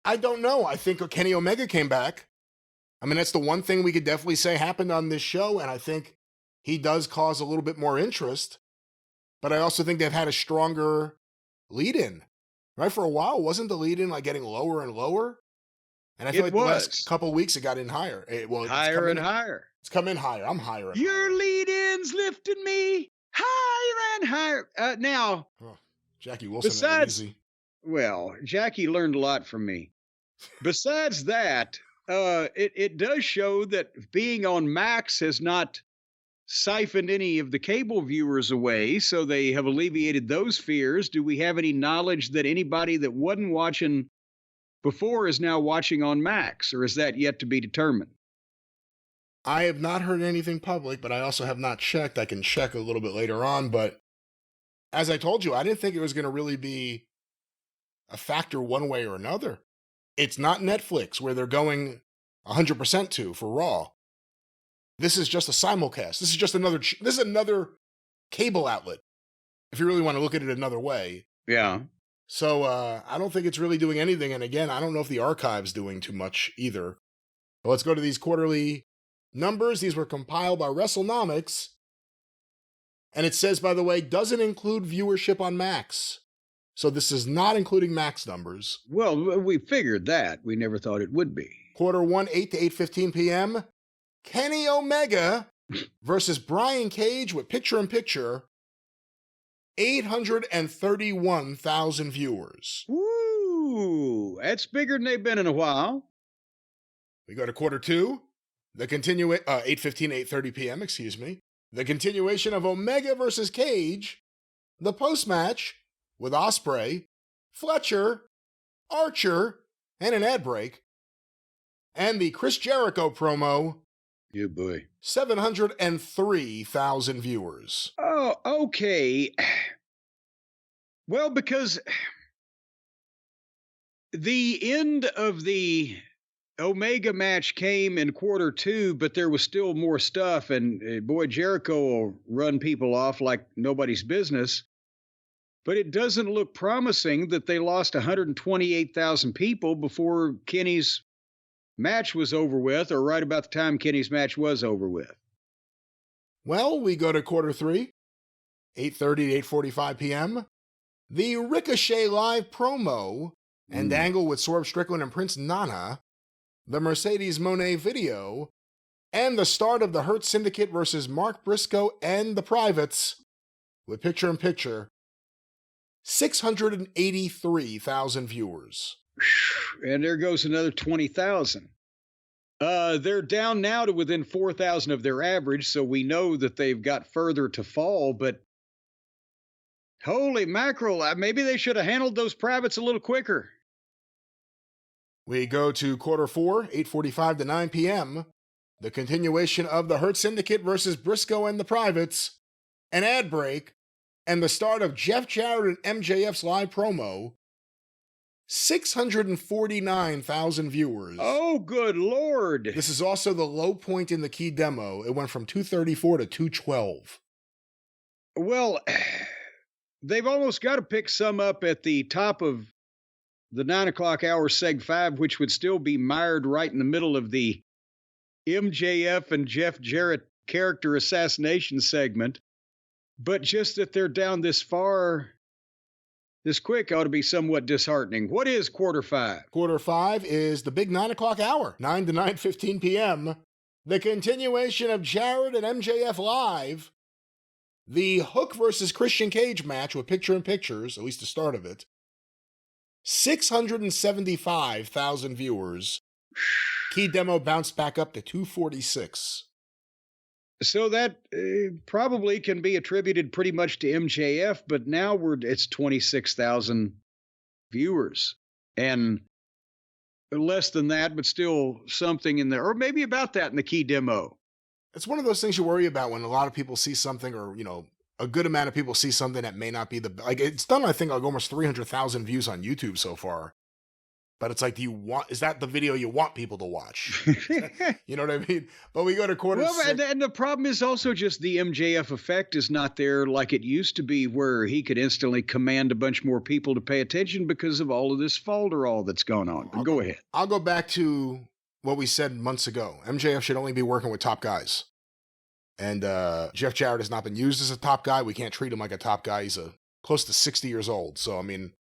I don't know. I think Kenny Omega came back. I mean, that's the one thing we could definitely say happened on this show, and I think he does cause a little bit more interest. But I also think they've had a stronger lead-in. Right? For a while, wasn't the lead-in like getting lower and lower? And I feel like the last couple of weeks it got in higher. Higher and higher. It's come in higher. I'm higher. Your lead-ins lifted me higher and higher. Now... Jackie Wilson. Well, Jackie learned a lot from me. Besides that, it does show that being on Max has not siphoned any of the cable viewers away, so they have alleviated those fears. Do we have any knowledge that anybody that wasn't watching before is now watching on Max, or is that yet to be determined? I have not heard anything public, but I also have not checked. I can check a little bit later on, but as I told you, I didn't think it was going to really be a factor one way or another. It's not Netflix where they're going 100% to for Raw. This is just a simulcast. This is just another cable outlet, if you really want to look at it another way. Yeah. So I don't think it's really doing anything. And again, I don't know if the archive's doing too much either. But let's go to these quarterly numbers. These were compiled by WrestleNomics. And it says, by the way, doesn't include viewership on Max. So this is not including Max numbers. Well, we figured that. We never thought it would be. Quarter 1, 8 to 8:15 p.m. Kenny Omega versus Brian Cage with picture-in-picture. 831,000 viewers. Ooh, that's bigger than they've been in a while. We go to quarter 2. The 8:15, 8:30 p.m., excuse me. The continuation of Omega versus Cage, the post-match with Ospreay, Fletcher, Archer, and an ad break, and the Chris Jericho promo. Yeah, boy. 703,000 viewers. Oh, okay. Well, because the end of the Omega match came in quarter 2, but there was still more stuff, and boy, Jericho will run people off like nobody's business. But it doesn't look promising that they lost 128,000 people before Kenny's match was over with, or right about the time Kenny's match was over with. Well, we go to quarter 3, 8:30 to 8:45 p.m. The Ricochet live promo and angle with Swerve, Strickland, and Prince Nana. The Mercedes Moné video, and the start of the Hurt Syndicate versus Mark Briscoe and the Privates with picture-in-picture, 683,000 viewers. And there goes another 20,000. They're down now to within 4,000 of their average, so we know that they've got further to fall, but holy mackerel, maybe they should have handled those Privates a little quicker. We go to quarter 4, 8:45 to 9 p.m. The continuation of the Hurt Syndicate versus Briscoe and the Privates, an ad break, and the start of Jeff Jarrett and MJF's live promo. 649,000 viewers. Oh, good Lord. This is also the low point in the key demo. It went from 234 to 212. Well, they've almost got to pick some up at the top of the 9 o'clock hour seg 5, which would still be mired right in the middle of the MJF and Jeff Jarrett character assassination segment. But just that they're down this far, this quick, ought to be somewhat disheartening. What is quarter 5? Quarter 5 is the big 9 o'clock hour, 9 to 9:15 p.m. The continuation of Jarrett and MJF live. The Hook versus Christian Cage match with picture-in-pictures, at least the start of it. 675,000 viewers. Key demo bounced back up to 246. So that probably can be attributed pretty much to MJF, but now it's 26,000 viewers. And less than that, but still something in there, or maybe about that in the key demo. It's one of those things you worry about when a lot of people see something, or, a good amount of people see something that may not be it's done, I think, almost 300,000 views on YouTube so far. But it's like, is that the video you want people to watch? You know what I mean? But we go to quarter 6. And the problem is also just the MJF effect is not there like it used to be, where he could instantly command a bunch more people to pay attention because of all of this falderall that's going on. But go ahead. I'll go back to what we said months ago. MJF should only be working with top guys. And Jeff Jarrett has not been used as a top guy. We can't treat him like a top guy. He's close to 60 years old. So, I mean...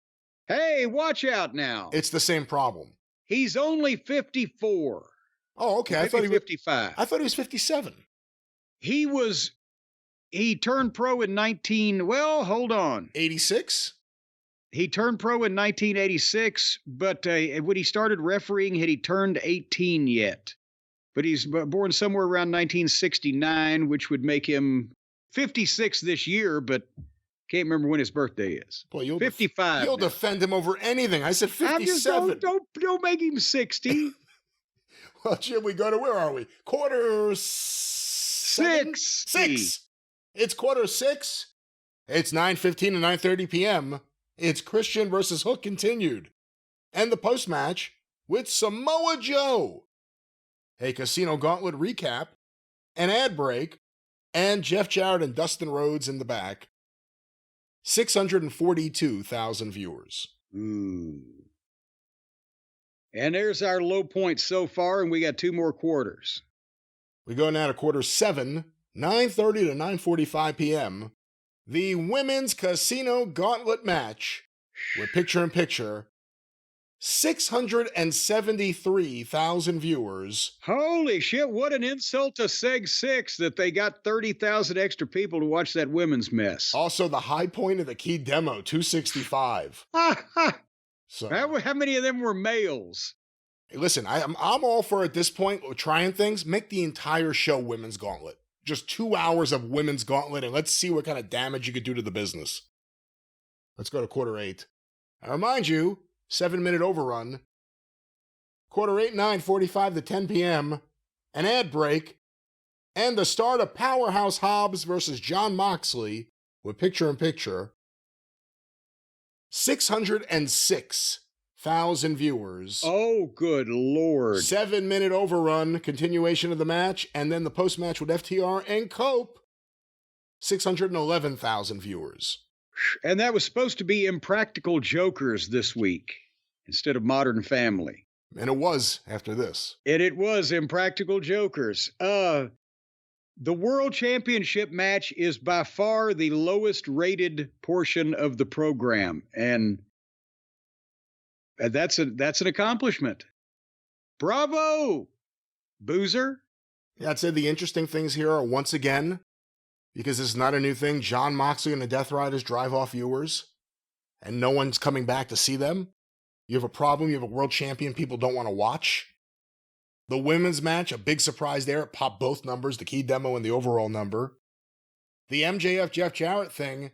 Hey, watch out now. It's the same problem. He's only 54. Oh, okay. I thought he was 55. I thought he was 57. He turned pro in 86? He turned pro in 1986, but when he started refereeing, had he turned 18 yet? But he's born somewhere around 1969, which would make him 56 this year, but can't remember when his birthday is. Boy, you'll 55. You'll defend him over anything. I said 57. Don't make him 60. Well, Jim, we go to, where are we? Quarter 6. 6. It's quarter 6. It's 9:15 to 9:30 p.m. It's Christian versus Hook continued. And the post-match with Samoa Joe. A Casino Gauntlet recap, an ad break, and Jeff Jarrett and Dustin Rhodes in the back. 642,000 viewers. And there's our low point so far, and we got 2 more quarters. We go now to quarter 7, 9:30 to 9:45 p.m. The Women's Casino Gauntlet match with picture-in-picture. 673,000 viewers. Holy shit, what an insult to Seg 6 that they got 30,000 extra people to watch that women's mess. Also, the high point of the key demo, 265. So, how many of them were males? Hey, listen, I'm all for, at this point, trying things. Make the entire show Women's Gauntlet. Just 2 hours of Women's Gauntlet, and let's see what kind of damage you could do to the business. Let's go to quarter 8. I remind you, 7-minute overrun. Quarter 8, 9:45 to 10 p.m. An ad break. And the start of Powerhouse Hobbs versus John Moxley with picture-in-picture. 606,000 viewers. Oh, good Lord. 7-minute overrun, continuation of the match, and then the post-match with FTR and Cope. 611,000 viewers. And that was supposed to be Impractical Jokers this week instead of Modern Family. And it was after this. And it was Impractical Jokers. The World Championship match is by far the lowest rated portion of the program. And that's an accomplishment. Bravo, Boozer. Yeah, I'd say the interesting things here are, once again, because this is not a new thing, John Moxley and the Death Riders drive off viewers, and no one's coming back to see them. You have a problem, you have a world champion people don't want to watch. The women's match, a big surprise there. It popped both numbers, the key demo and the overall number. The MJF Jeff Jarrett thing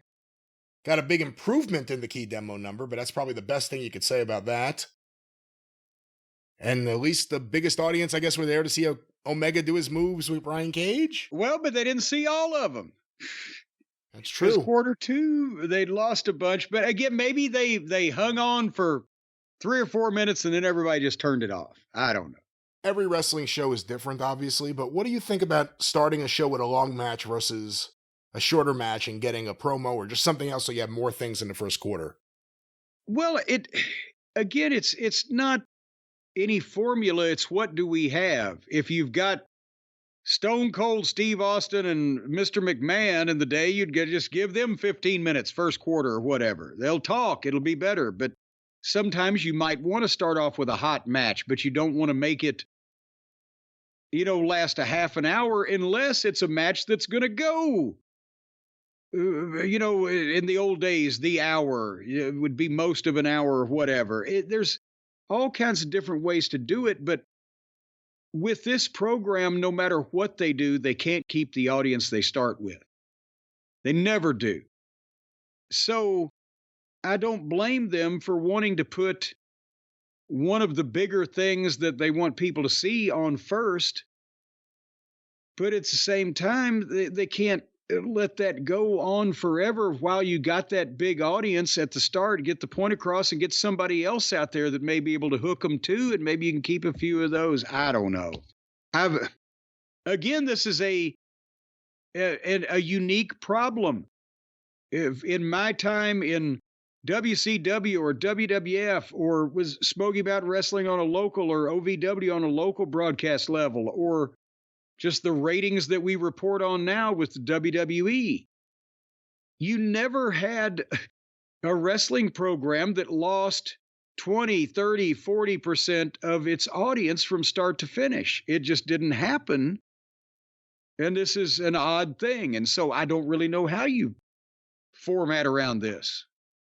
got a big improvement in the key demo number, but that's probably the best thing you could say about that. And at least the biggest audience, I guess, were there to see Omega do his moves with Brian Cage. Well, but they didn't see all of them. That's true. Because quarter two, they'd lost a bunch. But again, maybe they hung on for 3 or 4 minutes and then everybody just turned it off. I don't know. Every wrestling show is different, obviously, but what do you think about starting a show with a long match versus a shorter match and getting a promo or just something else so you have more things in the first quarter? Well, it's not any formula. It's what do we have? If you've got Stone Cold Steve Austin and Mr. McMahon in the day, you'd just give them 15 minutes first quarter or whatever. They'll talk. It'll be better. But sometimes you might want to start off with a hot match, but you don't want to make it, last a half an hour unless it's a match that's going to go. In the old days, the hour would be most of an hour or whatever. There's all kinds of different ways to do it, but with this program, no matter what they do, they can't keep the audience they start with. They never do. So I don't blame them for wanting to put one of the bigger things that they want people to see on first, but at the same time, they can't let that go on forever while you got that big audience at the start, get the point across and get somebody else out there that may be able to hook them too. And maybe you can keep a few of those. I don't know. This is a unique problem. If in my time in WCW or WWF or was Smoky Mountain Wrestling on a local or OVW on a local broadcast level or just the ratings that we report on now with the WWE. You never had a wrestling program that lost 20, 30, 40% of its audience from start to finish. It just didn't happen. And this is an odd thing. And so I don't really know how you format around this.